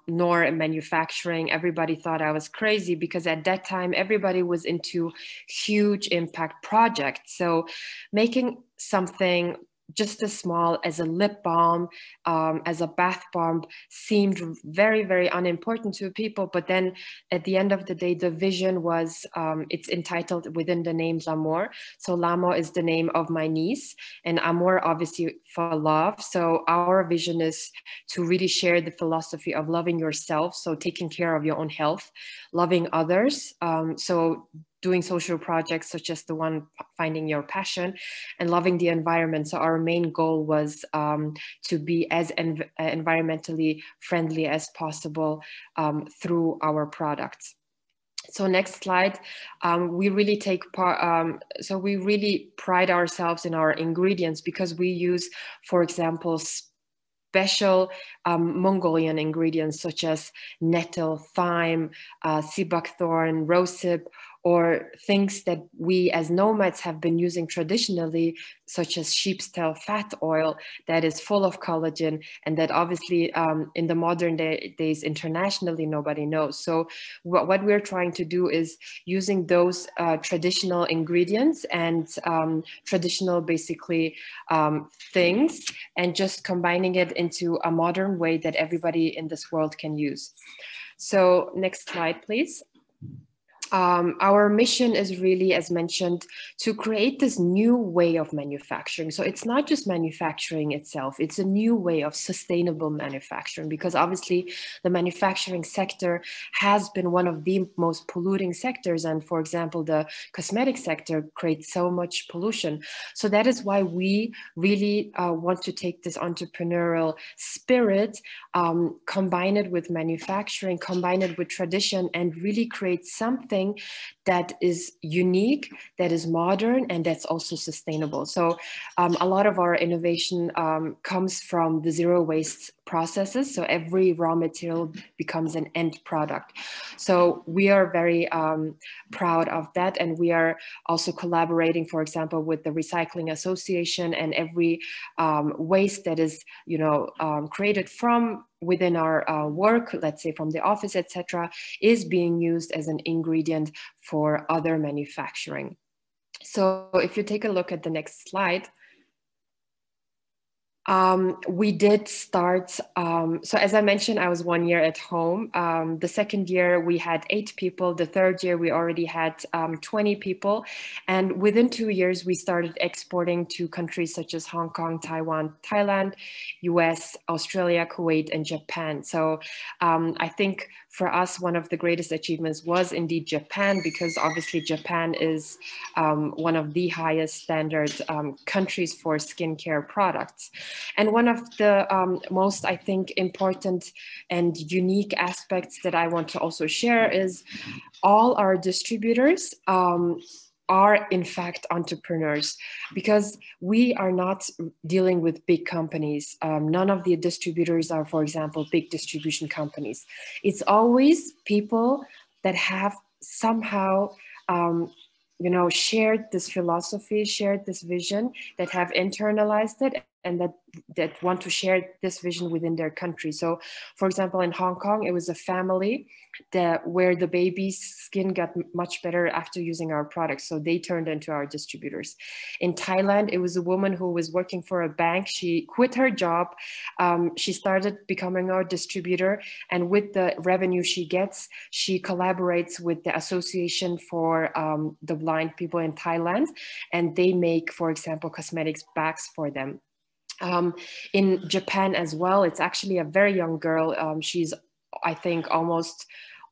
nor in manufacturing, everybody thought I was crazy because at that time everybody was into huge impact projects. So making something just as small as a lip balm, as a bath bomb seemed very, very unimportant to people. But then at the end of the day, the vision was, it's entitled within the name L'amour. So L'amour is the name of my niece, and Amour obviously for love. So our vision is to really share the philosophy of loving yourself. So taking care of your own health, loving others. So doing social projects such as the one Finding Your Passion, and loving the environment. So our main goal was to be as environmentally friendly as possible through our products. So next slide, we really take part, so we really pride ourselves in our ingredients because we use, for example, special Mongolian ingredients such as nettle, thyme, sea buckthorn, rosehip, or things that we as nomads have been using traditionally, such as sheep's tail fat oil that is full of collagen and that obviously in the modern days internationally nobody knows. So what we're trying to do is using those traditional ingredients and traditional basically things and just combining it into a modern way that everybody in this world can use. So next slide, please. Our mission is really, as mentioned, to create this new way of manufacturing. So it's not just manufacturing itself, it's a new way of sustainable manufacturing, because obviously the manufacturing sector has been one of the most polluting sectors. And for example, the cosmetic sector creates so much pollution. So that is why we really want to take this entrepreneurial spirit, combine it with manufacturing, combine it with tradition, and really create something that is unique, that is modern, and that's also sustainable. So a lot of our innovation comes from the zero waste processes. So every raw material becomes an end product. So we are very proud of that. And we are also collaborating, for example, with the Recycling Association, and every waste that is, created from within our work, let's say from the office, etc., is being used as an ingredient for other manufacturing. So if you take a look at the next slide, we did start, so as I mentioned, I was 1 year at home. The second year we had 8 people. The third year we already had 20 people. And within 2 years, we started exporting to countries such as Hong Kong, Taiwan, Thailand, US, Australia, Kuwait, and Japan. So I think for us, one of the greatest achievements was indeed Japan, because obviously Japan is one of the highest standard countries for skincare products. And one of the most, I think, important and unique aspects that I want to also share is all our distributors are in fact entrepreneurs, because we are not dealing with big companies. None of the distributors are, for example, big distribution companies. It's always people that have somehow shared this philosophy, shared this vision, that have internalized it that want to share this vision within their country. So for example, in Hong Kong, it was a family where the baby's skin got much better after using our products. So they turned into our distributors. In Thailand, it was a woman who was working for a bank. She quit her job. She started becoming our distributor. And with the revenue she gets, she collaborates with the Association for the Blind People in Thailand. And they make, for example, cosmetics bags for them. In Japan as well, it's actually a very young girl. She's, I think, almost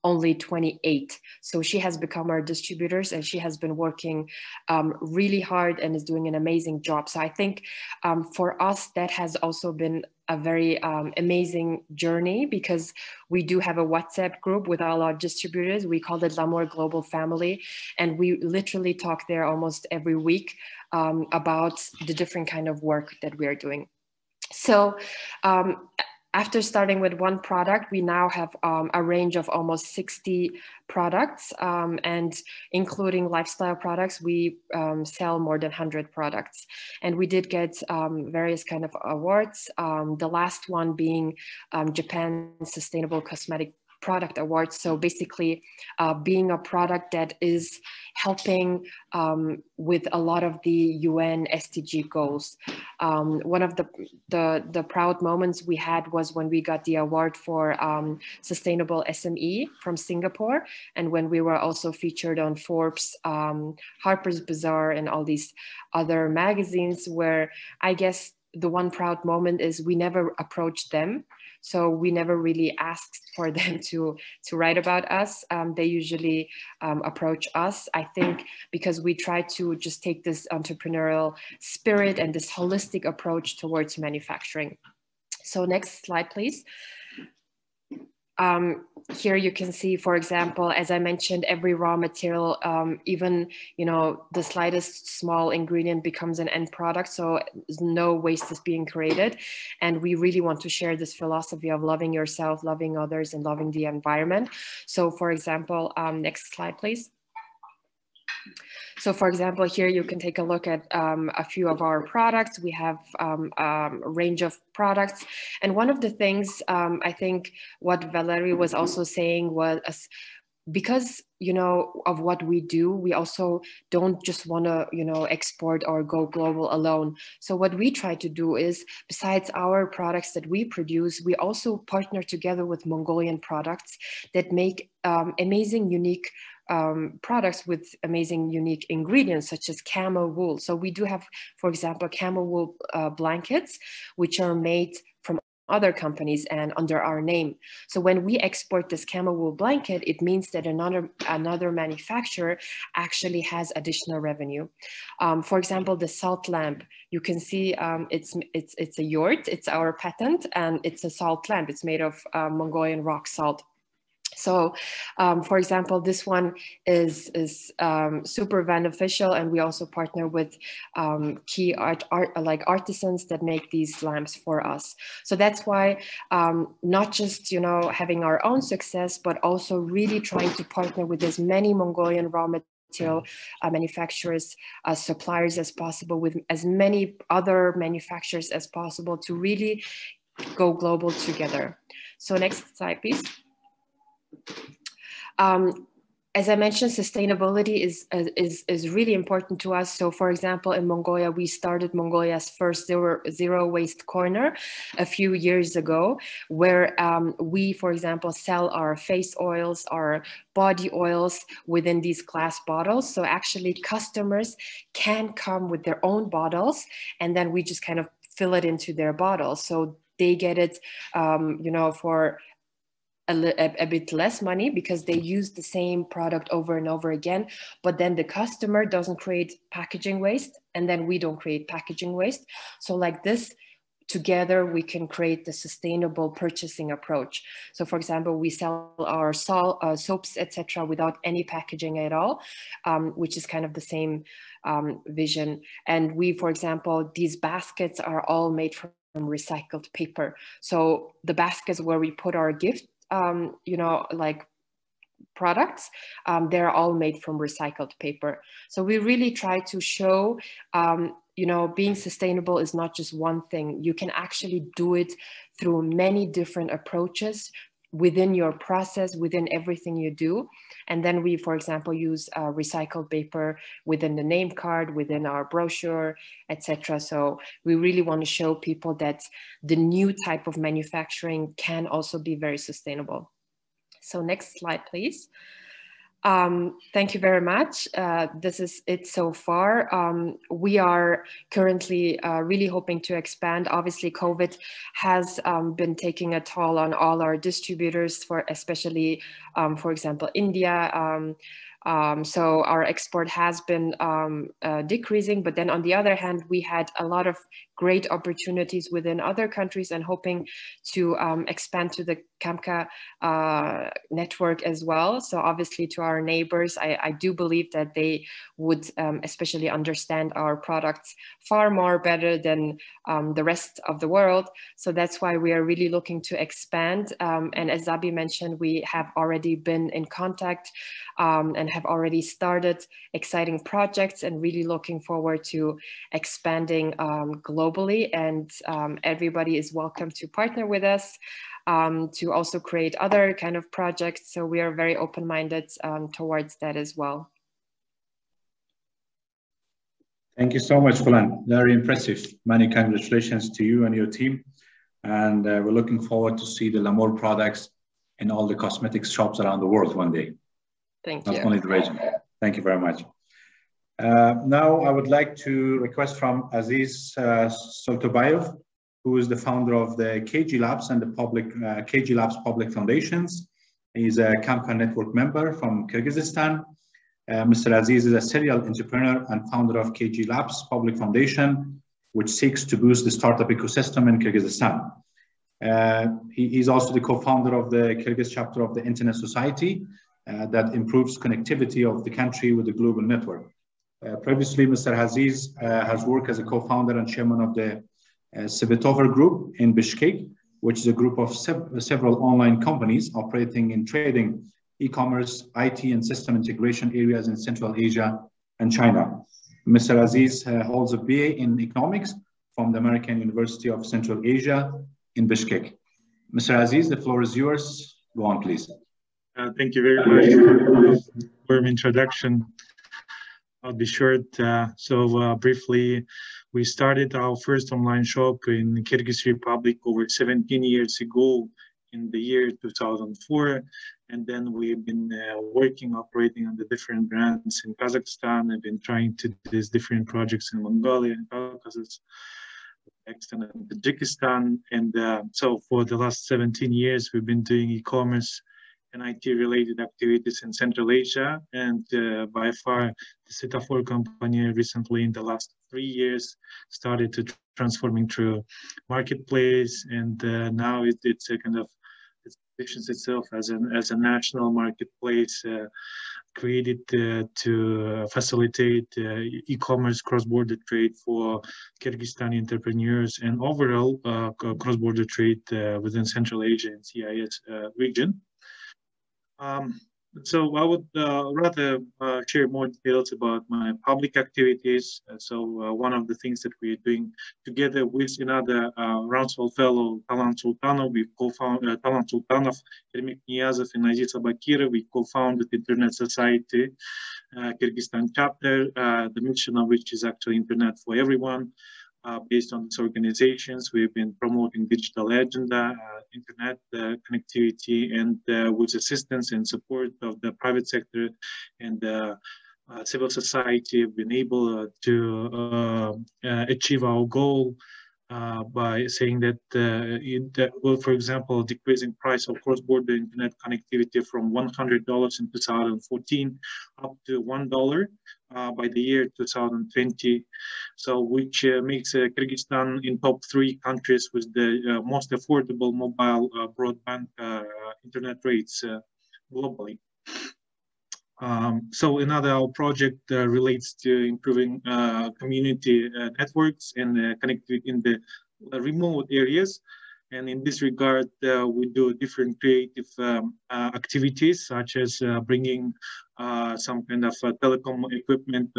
only 28. So she has become our distributors, and she has been working really hard and is doing an amazing job. So I think for us, that has also been a very amazing journey, because we do have a WhatsApp group with all our distributors. We call it L'Amour Global Family. And we literally talk there almost every week about the different kind of work that we are doing. So after starting with one product, we now have a range of almost 60 products, and including lifestyle products, we sell more than 100 products. And we did get various kind of awards, the last one being Japan Sustainable Cosmetic Product Award. So basically being a product that is helping with a lot of the UN SDG goals. One of the proud moments we had was when we got the award for Sustainable SME from Singapore, and when we were also featured on Forbes, Harper's Bazaar, and all these other magazines, where I guess the one proud moment is we never approached them. So we never really asked for them to write about us. They usually approach us, I think, because we try to just take this entrepreneurial spirit and this holistic approach towards manufacturing. So next slide, please. Here you can see, for example, as I mentioned, every raw material, even, you know, the slightest small ingredient becomes an end product. So no waste is being created. And we really want to share this philosophy of loving yourself, loving others, and loving the environment. So for example, next slide, please. So for example, here you can take a look at a few of our products. We have a range of products. And one of the things I think what Valerie was also saying was, because, you know, of what we do, we also don't just want to, you know, export or go global alone. So what we try to do is, besides our products that we produce, we also partner together with Mongolian products that make amazing, unique products with amazing, unique ingredients, such as camel wool. So we do have, for example, camel wool blankets, which are made from other companies and under our name. So when we export this camel wool blanket, it means that another manufacturer actually has additional revenue. For example, the salt lamp, you can see it's a yurt, it's our patent, and it's a salt lamp. It's made of Mongolian rock salt. So, for example, this one is super beneficial, and we also partner with key like artisans that make these lamps for us. So that's why not just, you know, having our own success, but also really trying to partner with as many Mongolian raw material manufacturers, suppliers as possible, with as many other manufacturers as possible, to really go global together. So next slide, please. As I mentioned, sustainability is really important to us. So for example, in Mongolia, we started Mongolia's first zero waste corner a few years ago, where we, for example, sell our face oils, our body oils within these glass bottles. So actually customers can come with their own bottles, and then we just kind of fill it into their bottles. So they get it, you know, for a bit less money, because they use the same product over and over again, but then the customer doesn't create packaging waste, and then we don't create packaging waste. So like this, together we can create the sustainable purchasing approach. So for example, we sell our soaps, etc., without any packaging at all, which is kind of the same vision. And we, for example, these baskets are all made from recycled paper. So the baskets where we put our gift, you know, like products, they're all made from recycled paper. So we really try to show, you know, being sustainable is not just one thing. You can actually do it through many different approaches within your process, within everything you do. And then we, for example, use recycled paper within the name card, within our brochure, etc. So we really want to show people that the new type of manufacturing can also be very sustainable. So next slide, please. Thank you very much. This is it so far. We are currently really hoping to expand. Obviously, COVID has been taking a toll on all our distributors, for especially, for example, India. So our export has been decreasing, but then on the other hand, we had a lot of great opportunities within other countries and hoping to expand to the CAMCA network as well. So obviously to our neighbors, I do believe that they would especially understand our products far more better than the rest of the world. So that's why we are really looking to expand. And as Zabi mentioned, we have already been in contact and have already started exciting projects and really looking forward to expanding globally. And everybody is welcome to partner with us to also create other kind of projects. So we are very open-minded towards that as well. Thank you so much, Fulan. Very impressive. Many congratulations to you and your team. And we're looking forward to see the L'Amour products in all the cosmetics shops around the world one day. Thank you. Not only the region. Thank you very much. Now I would like to request from Aziz Soltobayev, who is the founder of the KG Labs and the KG Labs Public Foundations. He's a CAMCA network member from Kyrgyzstan. Mr. Aziz is a serial entrepreneur and founder of KG Labs Public Foundation, which seeks to boost the startup ecosystem in Kyrgyzstan. He's also the co-founder of the Kyrgyz chapter of the Internet Society that improves connectivity of the country with the global network. Previously, Mr. Aziz has worked as a co-founder and chairman of the Svetover Group in Bishkek, which is a group of several online companies operating in trading, e-commerce, IT, and system integration areas in Central Asia and China. Mr. Aziz holds a BA in economics from the American University of Central Asia in Bishkek. Mr. Aziz, the floor is yours. Go on, please. Thank you very much for the warm introduction. I'll be short. Briefly, we started our first online shop in the Kyrgyz Republic over 17 years ago in the year 2004. And then we've been operating on the different brands in Kazakhstan. I've been trying to do these different projects in Mongolia and Caucasus, and Tajikistan. And so for the last 17 years, we've been doing e-commerce and IT-related activities in Central Asia. And by far, the Svetover company recently, in the last 3 years, started to transforming through marketplace. And now it's a kind of, it positions itself as a national marketplace created to facilitate e-commerce cross-border trade for Kyrgyzstani entrepreneurs and overall cross-border trade within Central Asia and CIS region. So I would rather share more details about my public activities. One of the things that we are doing together with another Roundswell fellow, Talant Sultanov, we co-founded Talant Sultanov, Ermik Niyazov, and Aziz Abakirov, we co-founded Internet Society, Kyrgyzstan chapter, the mission of which is actually Internet for everyone. Based on these organizations, we've been promoting digital agenda, internet connectivity, and with assistance and support of the private sector and civil society, we've been able to achieve our goal by saying that, for example, decreasing price of cross-border internet connectivity from $100 in 2014 up to $1 by the year 2020. So which makes Kyrgyzstan in top 3 countries with the most affordable mobile broadband internet rates globally. So another our project relates to improving community networks and connectivity in the remote areas. And in this regard, we do different creative activities, such as bringing some kind of telecom equipment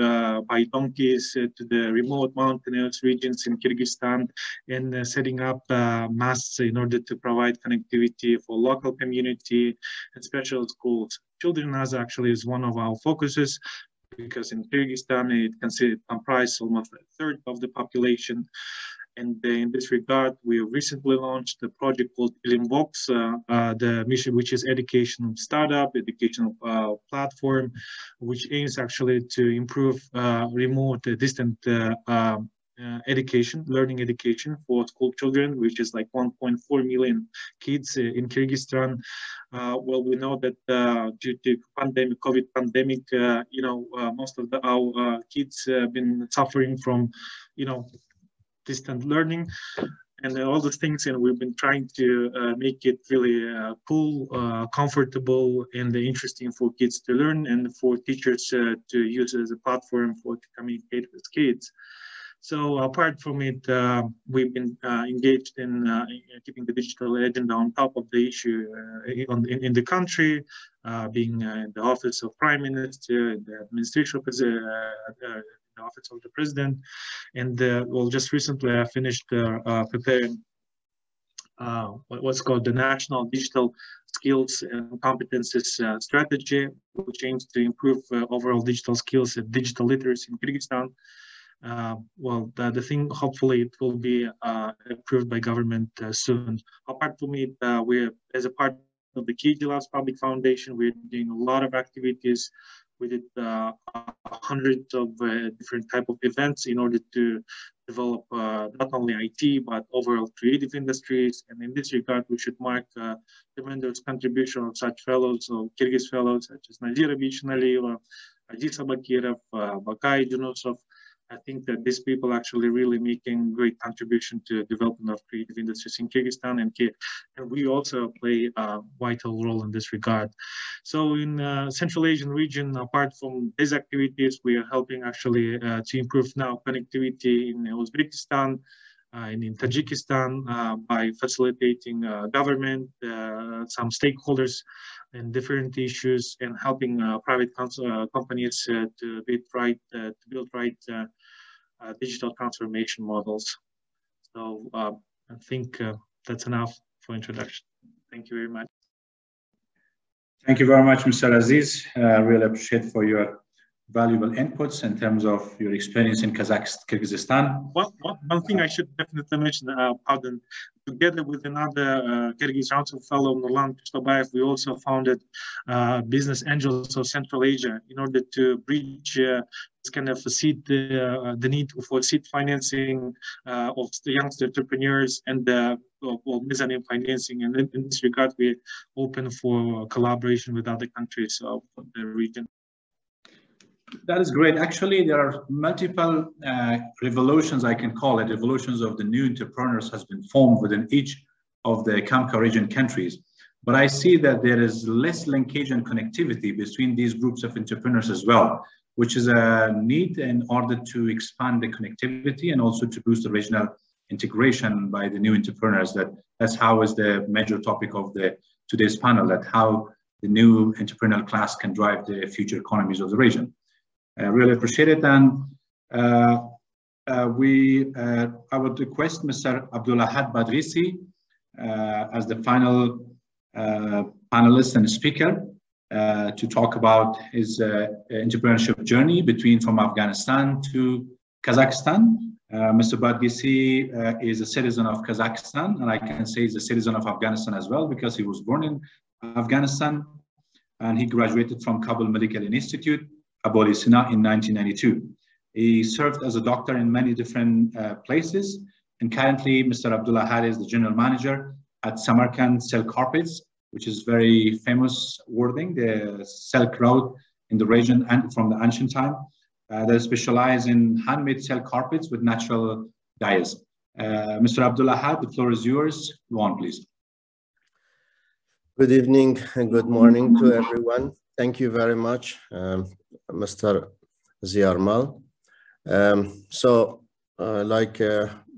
by donkeys to the remote mountainous regions in Kyrgyzstan, and setting up masts in order to provide connectivity for local community and special schools. Children as actually is one of our focuses, because in Kyrgyzstan it comprises almost a third of the population. And in this regard, we recently launched a project called Ilimbox, the mission, which is educational startup, educational platform, which aims actually to improve remote, distant education, learning education for school children, which is like 1.4 million kids in Kyrgyzstan. Well, we know that due to COVID pandemic, most of our kids have been suffering from, distant learning and all those things, and we've been trying to make it really cool, comfortable, and interesting for kids to learn, and for teachers to use as a platform to communicate with kids. So apart from it, we've been engaged in keeping the digital agenda on top of the issue in the country, being the Office of Prime Minister, the Administration of the Office of the President, and well, just recently I finished preparing what's called the National Digital Skills and Competences Strategy, which aims to improve overall digital skills and digital literacy in Kyrgyzstan. Well, the thing, hopefully it will be approved by government soon. Apart from it, we're, as a part of the KG Labs Public Foundation, we're doing a lot of activities. We did hundreds of different type of events in order to develop not only IT, but overall creative industries. And in this regard, we should mark tremendous contribution of such fellows, or Kyrgyz fellows, such as Nazira Bichinaliyeva, Aziz Abakirov, Bakay Junusov. I think that these people actually really making great contribution to development of creative industries in Kyrgyzstan, and we also play a vital role in this regard. So in Central Asian region, apart from these activities, we are helping actually to improve now connectivity in Uzbekistan, and in Tajikistan by facilitating government, some stakeholders in different issues, and helping private companies to build right digital transformation models. So I think that's enough for introduction. Thank you very much. Thank you very much, Mr. Aziz. Really appreciate for your valuable inputs in terms of your experience in Kyrgyzstan. One thing I should definitely mention, pardon, together with another Kyrgyz Council fellow, Nurlan Pushtabayev, we also founded Business Angels of Central Asia in order to bridge this kind of seed, the need for seed financing of the youngster entrepreneurs and mezzanine financing. And in this regard, we're open for collaboration with other countries of the region. That is great. Actually, there are multiple revolutions, I can call it, revolutions of the new entrepreneurs has been formed within each of the CAMCA region countries. But I see that there is less linkage and connectivity between these groups of entrepreneurs as well, which is a need in order to expand the connectivity and also to boost the regional integration by the new entrepreneurs. That's how is the major topic of today's panel, that how the new entrepreneurial class can drive the future economies of the region. I really appreciate it, and I would request Mr. Abdulahad Badrisi as the final panelist and speaker to talk about his entrepreneurship journey from Afghanistan to Kazakhstan. Mr. Badrisi is a citizen of Kazakhstan, and I can say he's a citizen of Afghanistan as well, because he was born in Afghanistan, and he graduated from Kabul Medical Institute, Aboli Sina, in 1992. He served as a doctor in many different places, and currently Mr. Abdulahad is the general manager at Samarkand Silk Carpets, which is very famous wording, the Silk Road in the region and from the ancient time. They specialize in handmade silk carpets with natural dyes. Mr. Abdulahad, the floor is yours. Go on, please. Good evening and good morning to everyone. Thank you very much, Mr. Ziarmal. Like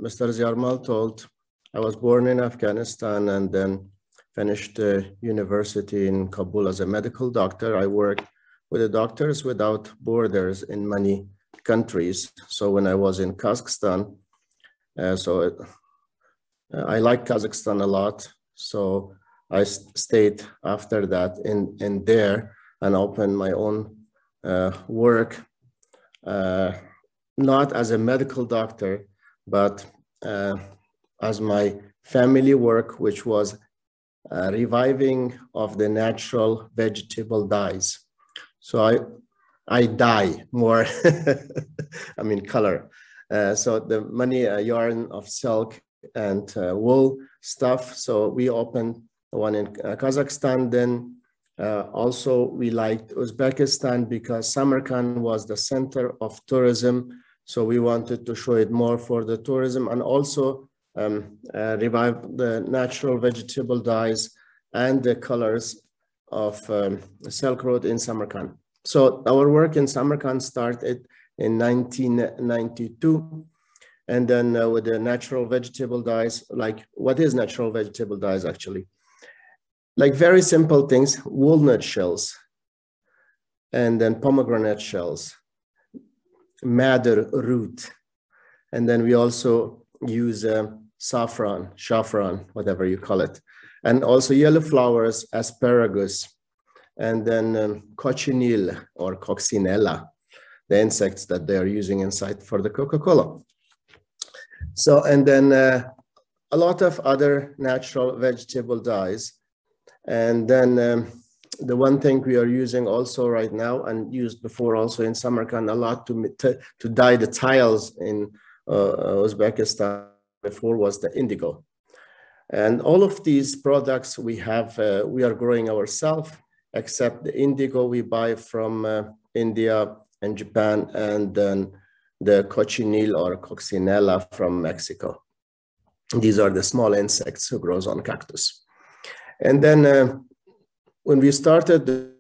Mr. Ziarmal told, I was born in Afghanistan and then finished university in Kabul as a medical doctor. I worked with the Doctors Without Borders in many countries. So when I was in Kazakhstan, I like Kazakhstan a lot. So I stayed after that in there and opened my own work, not as a medical doctor, but as my family work, which was reviving of the natural vegetable dyes. So I dye more, I mean color. So the many yarn of silk and wool stuff. So we opened one in Kazakhstan. Then also we liked Uzbekistan because Samarkand was the center of tourism. So we wanted to show it more for the tourism and also revive the natural vegetable dyes and the colors of Silk Road in Samarkand. So our work in Samarkand started in 1992. And then with the natural vegetable dyes, like what is natural vegetable dyes actually? Like very simple things, walnut shells, and then pomegranate shells, madder root. And then we also use saffron, whatever you call it. And also yellow flowers, asparagus, and then cochineal or coccinella, the insects that they are using inside for the Coca-Cola. So, and then a lot of other natural vegetable dyes. And then the one thing we are using also right now and used before also in Samarkand a lot to dye the tiles in Uzbekistan before was the indigo. And all of these products we have, we are growing ourselves, except the indigo we buy from India and Japan, and then the cochineal or coccinella from Mexico. These are the small insects who grows on cactus. And then when we started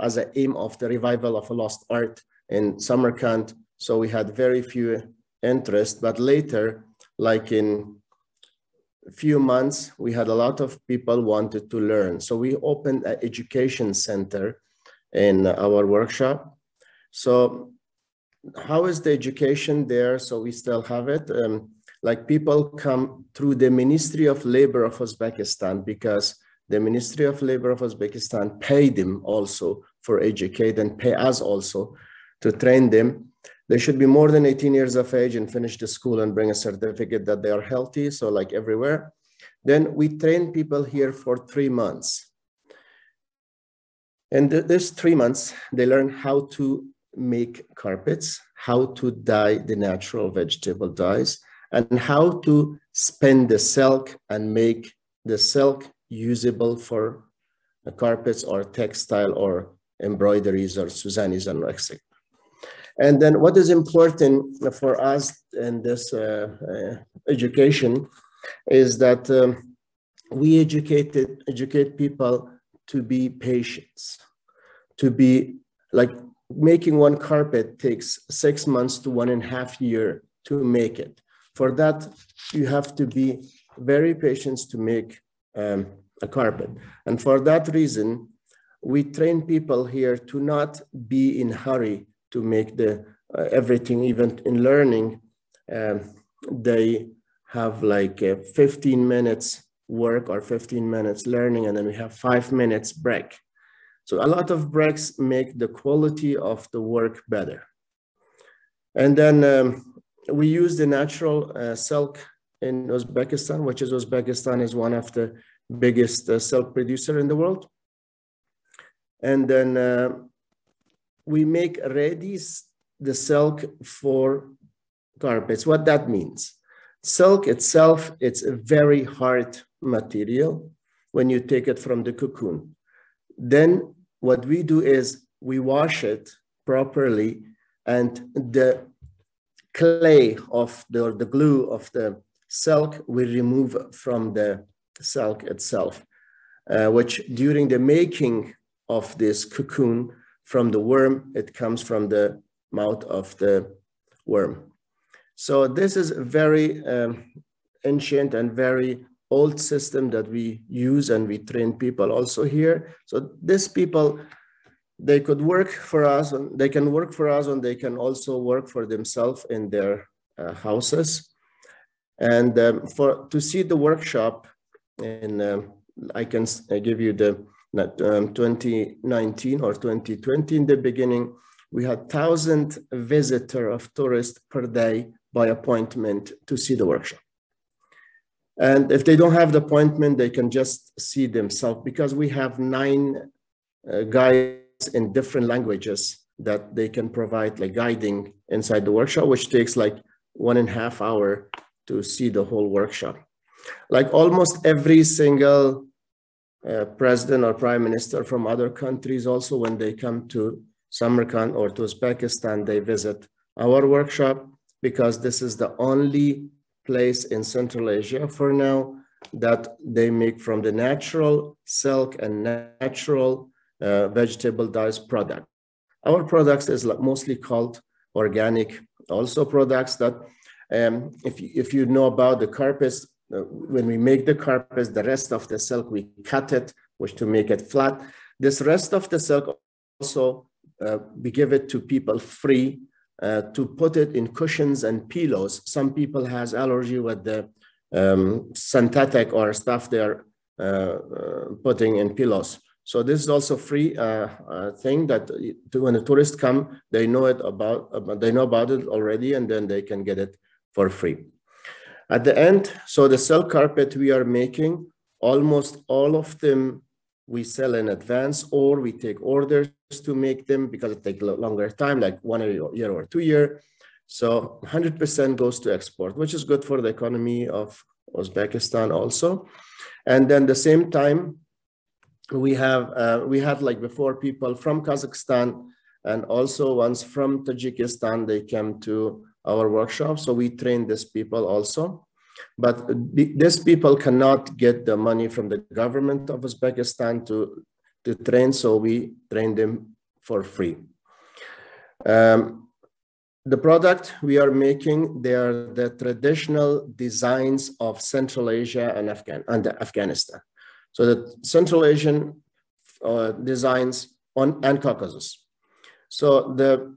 as an aim of the revival of a lost art in Samarkand, so we had very few interest, but later, like in a few months, we had a lot of people wanted to learn. So we opened an education center in our workshop. So how is the education there? So we still have it. Like people come through the Ministry of Labor of Uzbekistan because the Ministry of Labor of Uzbekistan pay them also for educate and pay us also to train them. They should be more than 18 years of age and finish the school and bring a certificate that they are healthy. So like everywhere. Then we train people here for 3 months. And this 3 months, they learn how to make carpets, how to dye the natural vegetable dyes, and how to spin the silk and make the silk usable for carpets or textile or embroideries or Suzanis and etc. And then what is important for us in this education is that we educate people to be patient, to be like making one carpet takes 6 months to 1.5 years to make it. For that, you have to be very patient to make a carpet. And for that reason, we train people here to not be in hurry to make the everything, even in learning. They have like 15 minutes work or 15 minutes learning, and then we have 5 minutes break. So a lot of breaks make the quality of the work better. And then we use the natural silk in Uzbekistan, which is Uzbekistan is one of the biggest silk producer in the world. And then we make ready the silk for carpets. What that means? Silk itself, it's a very hard material when you take it from the cocoon. Then what we do is we wash it properly, and the clay of the glue of the silk we remove from the silk itself, which during the making of this cocoon from the worm, it comes from the mouth of the worm. So this is very ancient and very old system that we use, and we train people also here. So these people, they could work for us, and they can work for us, and they can also work for themselves in their houses. And to see the workshop, and I can give you the 2019 or 2020 in the beginning, we had 1,000 visitors of tourists per day by appointment to see the workshop. And if they don't have the appointment, they can just see themselves, because we have 9 guides in different languages that they can provide like guiding inside the workshop, which takes like 1.5 hours to see the whole workshop. Like almost every single president or prime minister from other countries, also when they come to Samarkand or to Uzbekistan, they visit our workshop, because this is the only place in Central Asia for now that they make from the natural silk and natural vegetable dyes product. Our products is mostly called organic also products that if you know about the carpets, when we make the carpets, the rest of the silk, we cut it, which to make it flat. This rest of the silk also, we give it to people free to put it in cushions and pillows. Some people has allergy with the synthetic or stuff they're putting in pillows. So this is also free thing that when the tourists come, they know about it already, and then they can get it for free. At the end, so the silk carpet we are making, almost all of them we sell in advance, or we take orders to make them because it takes a longer time, like 1 year or 2 years. So 100% goes to export, which is good for the economy of Uzbekistan also. And then the same time, we had like before people from Kazakhstan and also ones from Tajikistan, they came to our workshop. So we train these people also. But these people cannot get the money from the government of Uzbekistan to train, so we train them for free. The product we are making, they are the traditional designs of Central Asia and Afghanistan. So the Central Asian designs and Caucasus. So the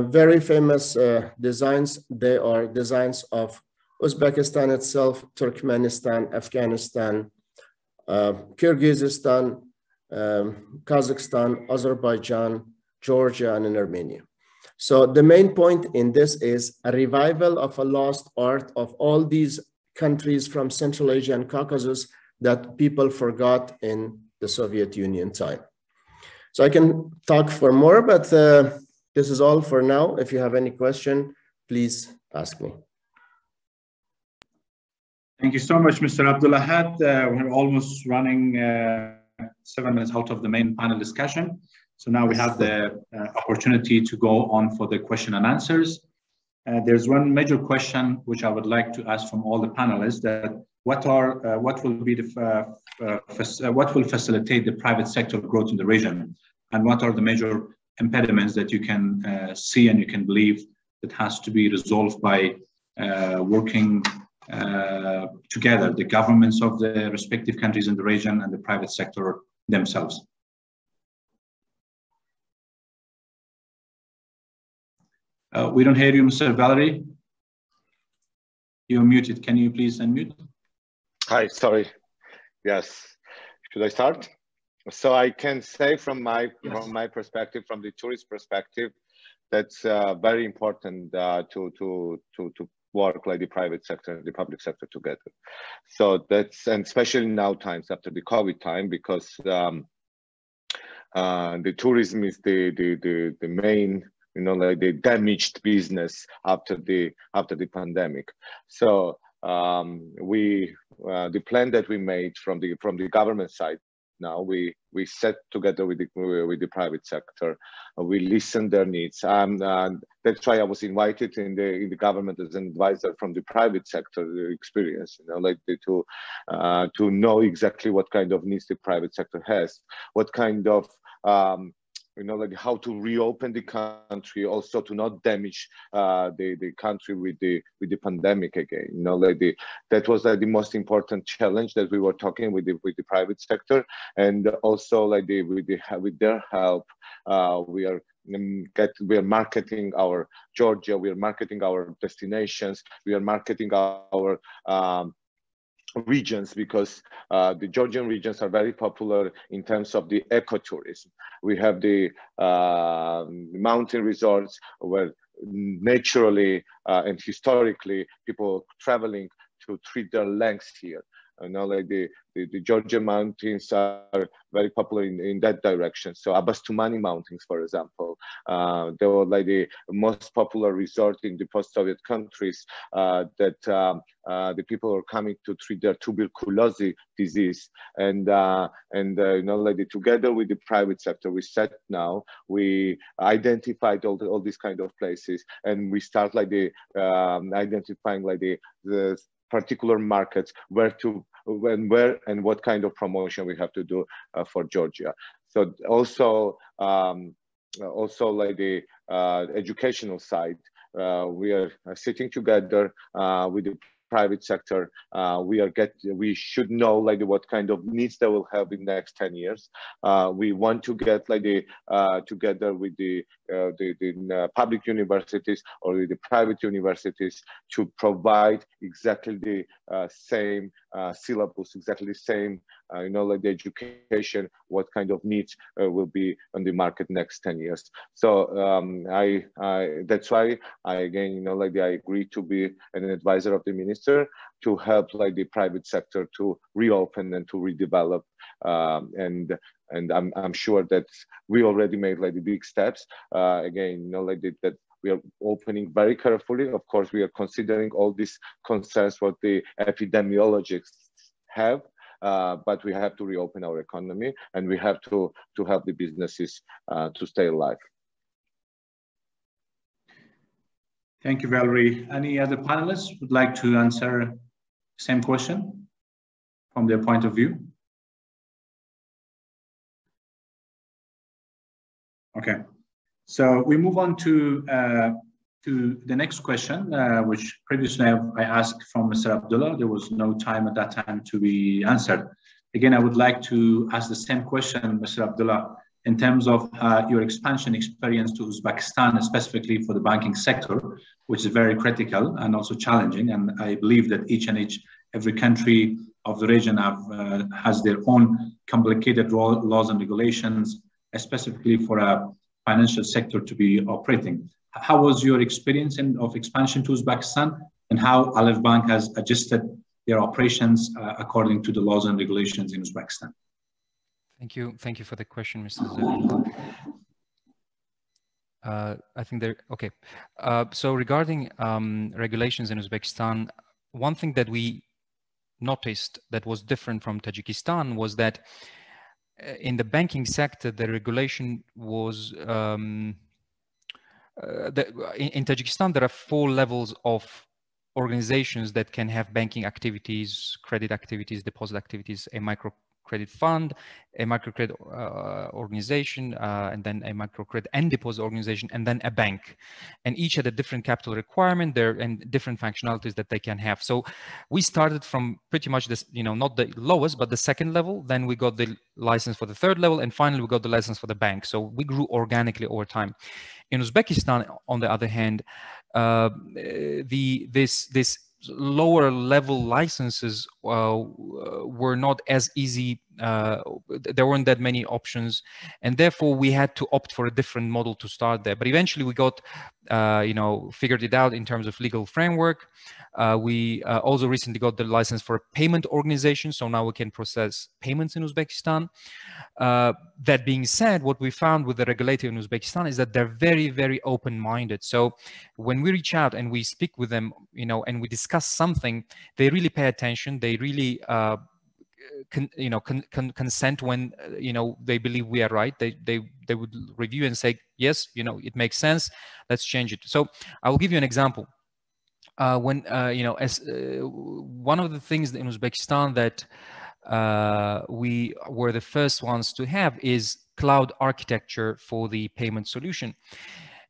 very famous designs, they are designs of Uzbekistan itself, Turkmenistan, Afghanistan, Kyrgyzstan, Kazakhstan, Azerbaijan, Georgia, and in Armenia. So the main point in this is a revival of a lost art of all these countries from Central Asia and Caucasus that people forgot in the Soviet Union time. So I can talk for more, but this is all for now. If you have any question, please ask me. Thank you so much, Mr. Abdulahad. We're almost running 7 minutes out of the main panel discussion. So now we have the opportunity to go on for the question and answers. There's one major question which I would like to ask from all the panelists: that what will facilitate the private sector growth in the region, and what are the major impediments that you can see and you can believe that has to be resolved by working together, the governments of the respective countries in the region and the private sector themselves? We don't hear you, Mr. Valerie. You're muted. Can you please unmute? Hi, sorry. Yes. Should I start? So I can say from my perspective, from the tourist perspective, that's very important to work like the private sector and the public sector together. So that's, and especially now times after the COVID time, because the tourism is the main, like the damaged business after the pandemic. So the plan that we made from the government side, now we set together with the private sector. We listen their needs. That's why I was invited in the government as an advisor from the private sector experience. Like to know exactly what kind of needs the private sector has, what kind of like how to reopen the country, also to not damage the country with the pandemic again. Like that was like the most important challenge that we were talking with the private sector, and also like with their help, we are marketing our Georgia, we are marketing our destinations, we are marketing our regions, because the Georgian regions are very popular in terms of the ecotourism. We have the mountain resorts where naturally and historically people traveling to treat their legs here. Like the Georgian mountains are very popular in that direction. So Abastumani Mountains, for example, they were like the most popular resort in the post-Soviet countries that the people are coming to treat their tuberculosis disease. And like together with the private sector, we identified all these kind of places, and we start like identifying like the particular markets where and what kind of promotion we have to do for Georgia. So also like the educational side, we are sitting together with the private sector. We should know like what kind of needs they will have in the next 10 years. We want to get like together with the public universities or with the private universities to provide exactly the same syllabus, exactly the same like the education, what kind of needs will be on the market next 10 years. So that's why I again I agree to be an advisor of the minister to help like the private sector to reopen and to redevelop, and I'm sure that we already made like the big steps. Again, like that we are opening very carefully. Of course, we are considering all these concerns what the epidemiologists have, but we have to reopen our economy, and we have to help the businesses to stay alive. Thank you, Valerie. Any other panelists would like to answer the same question from their point of view? Okay, so we move on to the next question, which previously I asked from Mr. Abdullah. There was no time at that time to be answered. Again, I would like to ask the same question, Mr. Abdullah, in terms of your expansion experience to Uzbekistan, specifically for the banking sector, which is very critical and also challenging. And I believe that every country of the region has their own complicated laws and regulations, specifically for a financial sector to be operating. How was your experience of expansion to Uzbekistan, and how Aleph Bank has adjusted their operations according to the laws and regulations in Uzbekistan? Thank you for the question, Mr. Zabihullah. I think okay. So regarding regulations in Uzbekistan, one thing that we noticed that was different from Tajikistan was that in the banking sector, the regulation was, in Tajikistan, there are 4 levels of organizations that can have banking activities, credit activities, deposit activities, a microcredit fund, a microcredit organization, and then a microcredit and deposit organization, and then a bank. And each had a different capital requirement there and different functionalities that they can have. So we started from pretty much this, not the lowest, but the second level. Then we got the license for the 3rd level, and finally we got the license for the bank. So we grew organically over time. In Uzbekistan, on the other hand, this lower level licenses were not as easy. There weren't that many options, and therefore we had to opt for a different model to start there. But eventually we got, figured it out in terms of legal framework. We also recently got the license for a payment organization, so now we can process payments in Uzbekistan. That being said, what we found with the regulator in Uzbekistan is that they're very, very open-minded. So when we reach out and we speak with them, and we discuss something, they really pay attention. They really consent when they believe we are right. They would review and say, yes, it makes sense, let's change it. So I will give you an example. As one of the things in Uzbekistan that we were the first ones to have is cloud architecture for the payment solution.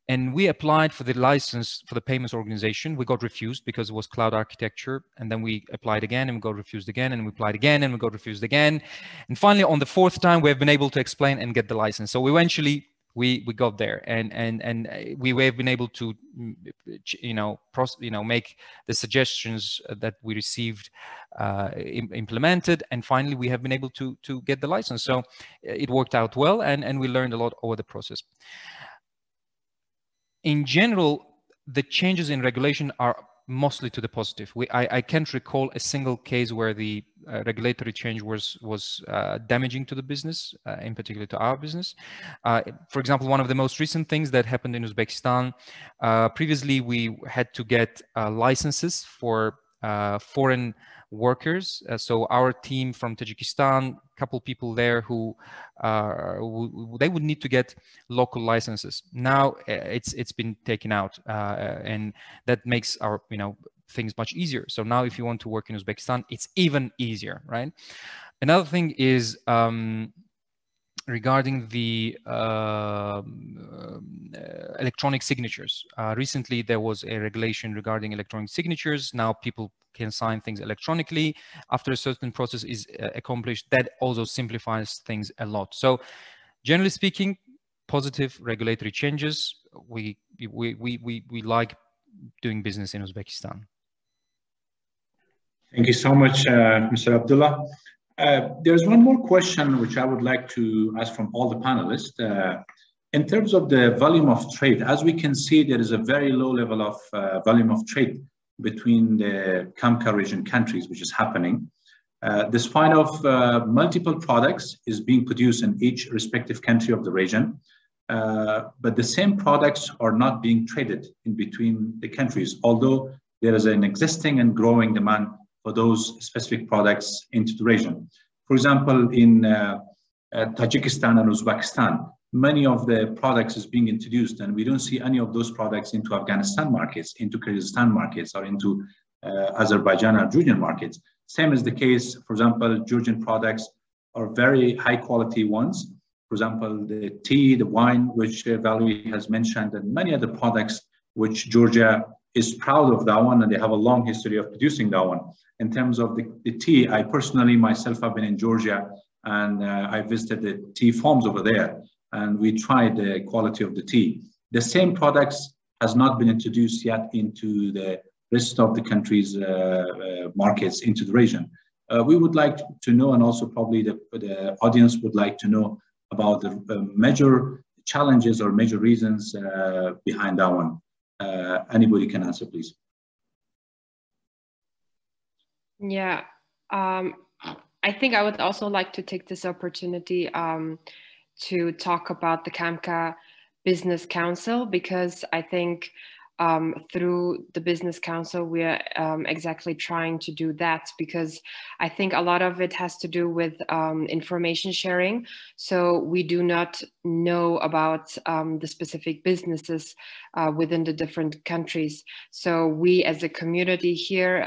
And we applied for the license for the payments organization. We got refused because it was cloud architecture. And then we applied again and we got refused again, and we applied again and we got refused again. And finally, on the fourth time, we have been able to explain and get the license. So eventually we got there, and we have been able to, make the suggestions that we received implemented, and finally we have been able to get the license. So it worked out well, and we learned a lot over the process. In general, the changes in regulation are mostly to the positive. I can't recall a single case where the regulatory change was damaging to the business, in particular to our business. For example, one of the most recent things that happened in Uzbekistan, previously we had to get licenses for foreign workers. So our team from Tajikistan, couple people there who they would need to get local licenses. Now it's been taken out, and that makes our things much easier. So now if you want to work in Uzbekistan, it's even easier, right? Another thing is regarding the electronic signatures. Recently, there was a regulation regarding electronic signatures. Now people can sign things electronically after a certain process is accomplished. That also simplifies things a lot. So generally speaking, positive regulatory changes. We like doing business in Uzbekistan. Thank you so much, Mr. Abdullah. There's one more question which I would like to ask from all the panelists. In terms of the volume of trade, as we can see, there is a very low level of volume of trade between the CAMCA region countries, which is happening. Despite of multiple products is being produced in each respective country of the region, but the same products are not being traded in between the countries, although there is an existing and growing demand for those specific products into the region. For example, in Tajikistan and Uzbekistan, many of the products is being introduced, and we don't see any of those products into Afghanistan markets, into Kyrgyzstan markets, or into Azerbaijan or Georgian markets. Same is the case, for example, Georgian products are very high quality ones. For example, the tea, the wine, which Valerie has mentioned, and many other products which Georgia is proud of that one, and they have a long history of producing that one. In terms of the tea, I personally myself have been in Georgia, and I visited the tea farms over there, and we tried the quality of the tea. The same products has not been introduced yet into the rest of the country's markets into the region. We would like to know, and also probably the audience would like to know about the major challenges or major reasons behind that one. Anybody can answer, please. Yeah, I think I would also like to take this opportunity to talk about the CAMCA Business Council, because I think through the Business Council, we are exactly trying to do that, because I think a lot of it has to do with information sharing. So we do not know about the specific businesses within the different countries. So we as a community here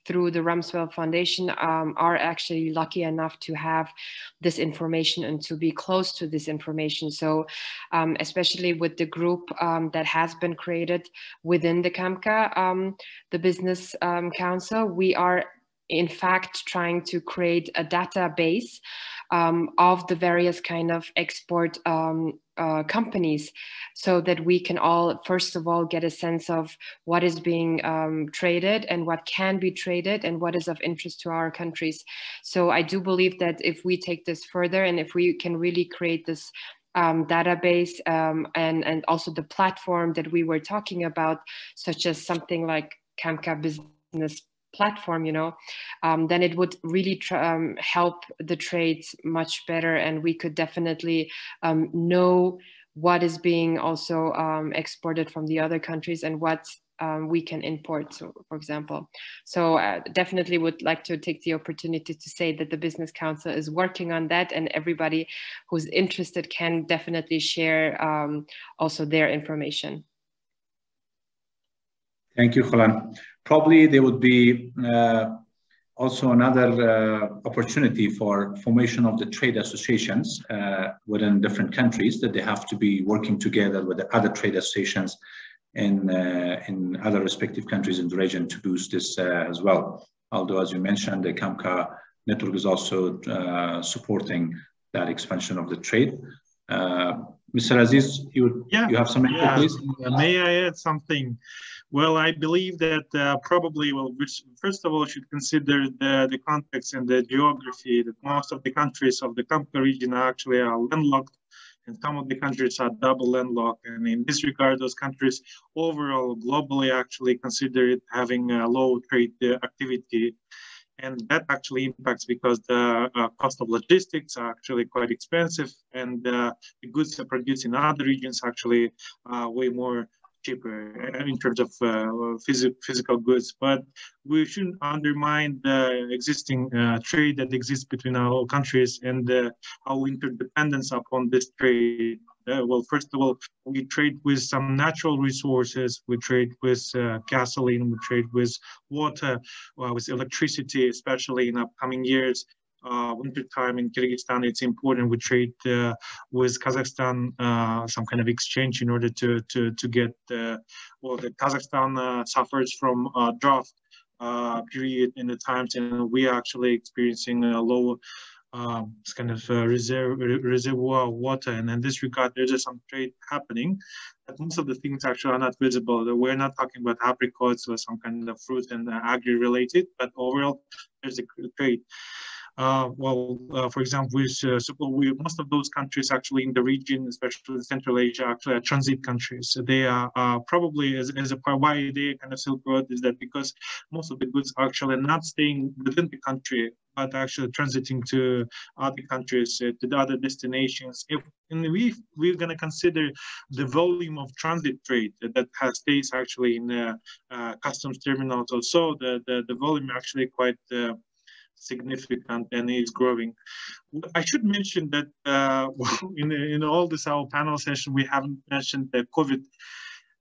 through the Rumsfeld Foundation are actually lucky enough to have this information and to be close to this information. So especially with the group that has been created within the CAMCA, the Business Council, we are in fact trying to create a database of the various kind of export companies, so that we can all, first of all, get a sense of what is being traded and what can be traded and what is of interest to our countries. So I do believe that if we take this further, and if we can really create this database and also the platform that we were talking about, such as something like CAMCA Business Platform, then it would really help the trades much better, and we could definitely know what is being also exported from the other countries and what we can import, so, for example. So definitely would like to take the opportunity to say that the Business Council is working on that, and everybody who's interested can definitely share also their information. Thank you, Khalan. Probably there would be Also, another opportunity for formation of the trade associations within different countries, that they have to be working together with the other trade associations in other respective countries in the region to boost this as well. Although, as you mentioned, the CAMCA network is also supporting that expansion of the trade. Mr. Aziz, you have some input, please? May I add something? Well, I believe that probably, well, first of all, should consider the context and the geography, that most of the countries of the CAMCA region actually are landlocked, and some of the countries are double landlocked. And in this regard, those countries overall, globally, actually consider it having a low trade activity. And that actually impacts because the cost of logistics are actually quite expensive, and the goods are produced in other regions actually way more cheaper in terms of physical goods. But we shouldn't undermine the existing trade that exists between our countries and our interdependence upon this trade. Well, first of all, we trade with some natural resources. We trade with gasoline. We trade with water, with electricity, especially in upcoming years. Wintertime in Kyrgyzstan, it's important we trade with Kazakhstan, some kind of exchange in order to get, well, the Kazakhstan suffers from drought period in the times, and we are actually experiencing a low kind of reservoir water, and in this regard, there's some trade happening. But most of the things actually are not visible. We're not talking about apricots or some kind of fruit and agri-related, but overall, there's a trade. For example, most of those countries actually in the region, especially Central Asia, actually are transit countries. They are probably, as a part, why they kind of Silk Road is that because most of the goods are actually not staying within the country, but actually transiting to other countries, to the other destinations. We're going to consider the volume of transit trade that stays actually in customs terminals or so, the volume actually quite significant and is growing. I should mention that in all this our panel session, we haven't mentioned the COVID.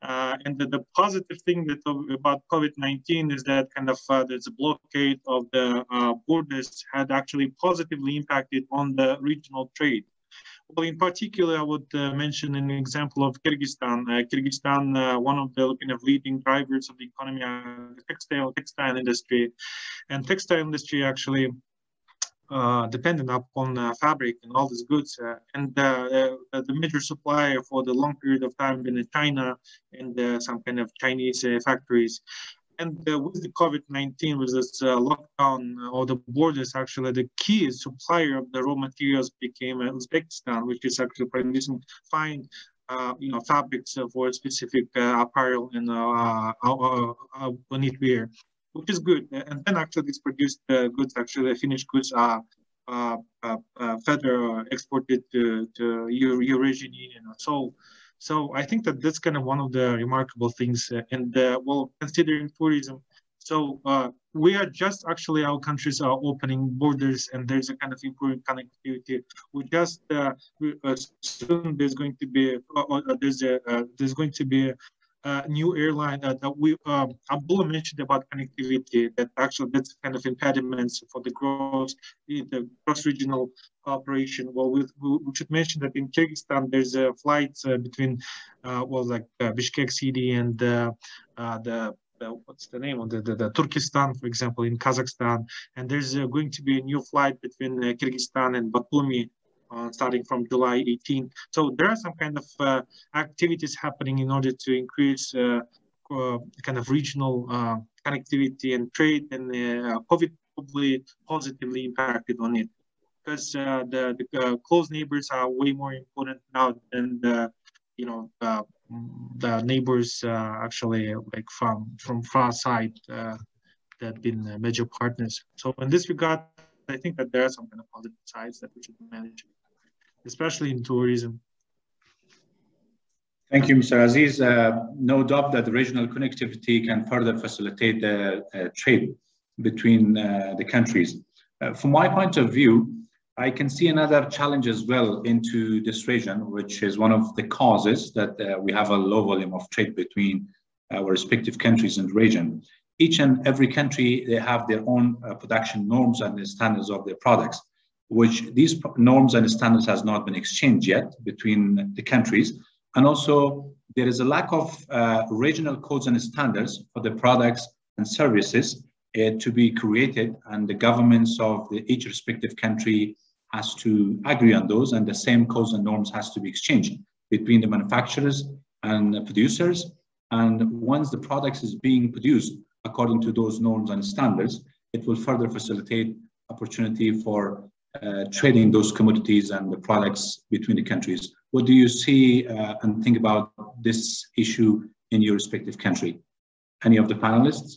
And the positive thing about COVID-19 is that kind of there's a blockade of the borders had actually positively impacted on the regional trade. Well, in particular, I would mention an example of Kyrgyzstan. Kyrgyzstan, one of the kind of leading drivers of the economy, the textile industry, and textile industry actually dependent upon fabric and all these goods, and the major supplier for the long period of time been in China and some kind of Chinese factories. And with the COVID-19, with this lockdown or the borders, actually the key supplier of the raw materials became Uzbekistan, which is actually producing fine, fabrics for specific apparel and knitwear, which is good. And then actually these produced goods, actually the finished goods are further exported to Eurasian Union. So I think that that's kind of one of the remarkable things. Considering tourism, so we are just actually, our countries are opening borders, and there's a kind of improving connectivity. We just soon there's going to be a new airline that we Abdullah mentioned about connectivity, that actually that's kind of impediments for the growth, the cross-regional cooperation. Well, we should mention that in Kyrgyzstan there's flights between Bishkek city and what's the name of the Turkestan, for example, in Kazakhstan, and there's going to be a new flight between Kyrgyzstan and Batumi starting from July 18th. So there are some kind of activities happening in order to increase kind of regional connectivity and trade, and COVID probably positively impacted on it, because the close neighbors are way more important now than the neighbors actually like from far side that have been major partners. So in this regard, I think that there are some kind of positive sides that we should manage, especially in tourism. Thank you, Mr. Aziz. No doubt that the regional connectivity can further facilitate the trade between the countries. From my point of view, I can see another challenge as well into this region, which is one of the causes that we have a low volume of trade between our respective countries in the region. each and every country, they have their own production norms and the standards of their products, which these norms and standards has not been exchanged yet between the countries. And also there is a lack of regional codes and standards for the products and services to be created, and the governments of each respective country has to agree on those, and the same codes and norms has to be exchanged between the manufacturers and the producers. And once the product is being produced according to those norms and standards, it will further facilitate opportunity for trading those commodities and the products between the countries. What do you see and think about this issue in your respective country? Any of the panelists?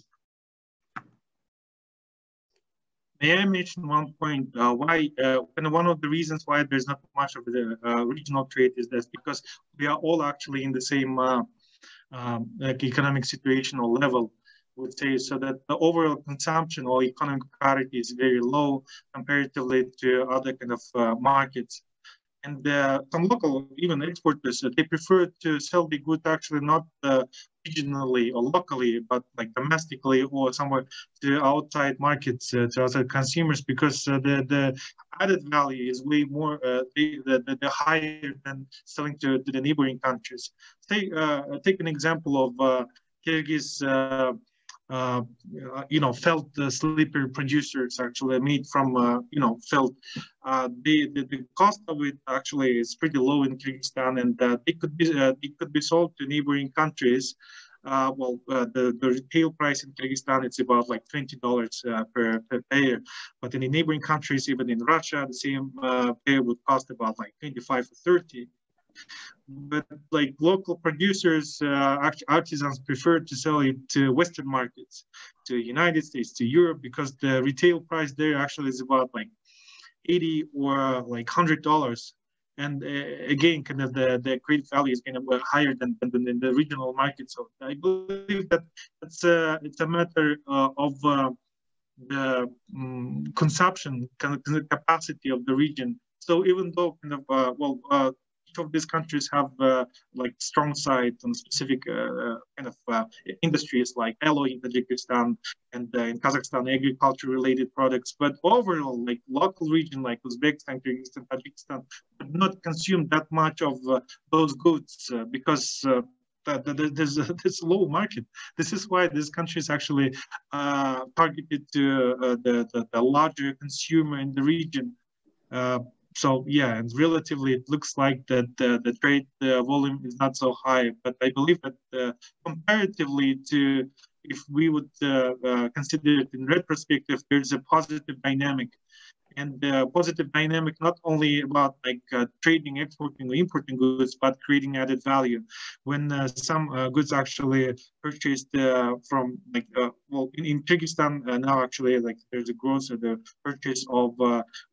May I mention one point? And one of the reasons why there's not much of the regional trade is that because we are all actually in the same economic situation or level, I would say, so that the overall consumption or economic parity is very low comparatively to other kind of markets. And some local, even exporters, they prefer to sell the good actually not regionally or locally, but like domestically or somewhere to outside markets, to outside consumers, because the added value is way more, the higher than selling to the neighboring countries. Take an example of Kyrgyz felt slipper producers actually made from felt. The cost of it actually is pretty low in Kyrgyzstan, and it could be sold to neighboring countries. The retail price in Kyrgyzstan, it's about like $20 per pair, but in the neighboring countries, even in Russia, the same pair would cost about like 25 or 30. But like local producers, artisans prefer to sell it to Western markets, to United States, to Europe, because the retail price there actually is about like $80 or like $100. And again, kind of the credit value is kind of higher than in the regional market. So I believe that it's a matter of the consumption kind of capacity of the region. So even though kind of of these countries have like strong side on specific kind of industries like alloy in Tajikistan and in Kazakhstan, agriculture-related products. But overall, like local region like Uzbekistan, Kyrgyzstan, Tajikistan would not consume that much of those goods because there's a low market. This is why these countries actually targeted to the larger consumer in the region. So yeah, and relatively, it looks like that the trade volume is not so high. But I believe that comparatively to, if we would consider it in retrospective, there's a positive dynamic. And positive dynamic not only about like trading, exporting, or importing goods, but creating added value. When some goods actually purchased from like in Kyrgyzstan now actually like there's a growth of the purchase of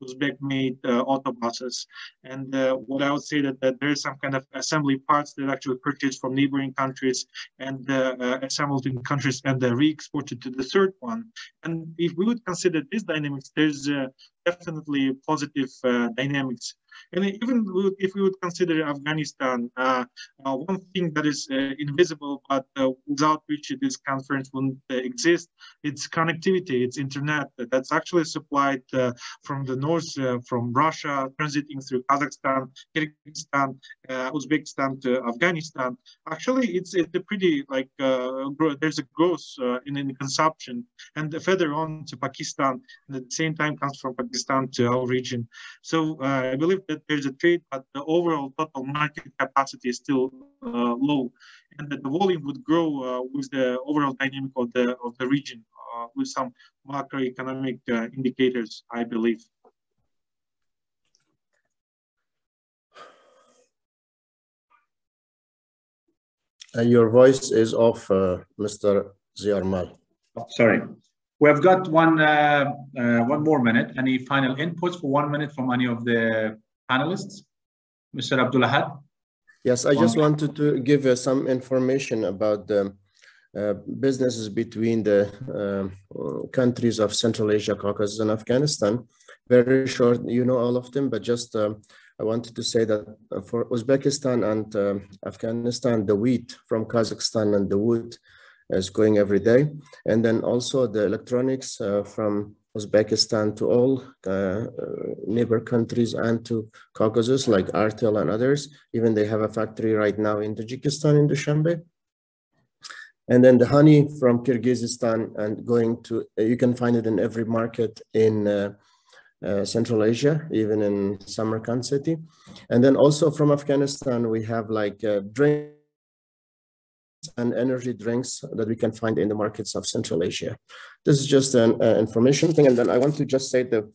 Uzbek-made autobuses. And what I would say that there's some kind of assembly parts that actually purchased from neighboring countries and assembled in countries and re-exported to the third one. And if we would consider these dynamics, there's definitely positive dynamics. And even if we would consider Afghanistan, one thing that is invisible, but without which this conference wouldn't exist, it's connectivity, it's internet that's actually supplied from the north, from Russia, transiting through Kazakhstan, Kyrgyzstan, Uzbekistan to Afghanistan. Actually, it's a pretty like there's a growth in consumption, and further on to Pakistan, and at the same time comes from Pakistan to our region. So I believe that there's a trade, but the overall total market capacity is still low, and that the volume would grow with the overall dynamic of the region, with some macroeconomic indicators, I believe. Your voice is off, Mr. Ziarmal. Sorry. We have got one more minute. Any final inputs for 1 minute from any of the panelists? Mr. Abdulahad? Yes, I just wanted to give some information about the businesses between the countries of Central Asia, Caucasus, and Afghanistan. Very short, you know all of them, but just I wanted to say that for Uzbekistan and Afghanistan, the wheat from Kazakhstan and the wood is going every day. And then also the electronics from Uzbekistan to all neighbor countries and to Caucasus like Artel and others. Even they have a factory right now in Tajikistan in Dushanbe. And then the honey from Kyrgyzstan and going to, you can find it in every market in Central Asia, even in Samarkand city. And then also from Afghanistan, we have like drinks and energy drinks that we can find in the markets of Central Asia. This is just an information thing. And then I want to just say the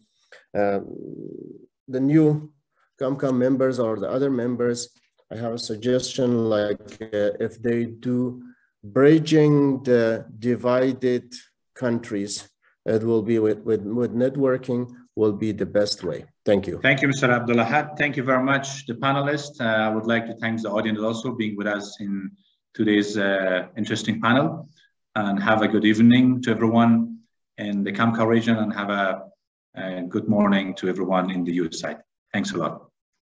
new CAMCA members or the other members, I have a suggestion, like if they do bridging the divided countries, it will be with networking will be the best way. Thank you. Thank you, Mr. Abdulahad. Thank you very much, the panelists. I would like to thank the audience also being with us in today's interesting panel, and have a good evening to everyone in the CAMCA region, and have a good morning to everyone in the US side. Thanks a lot.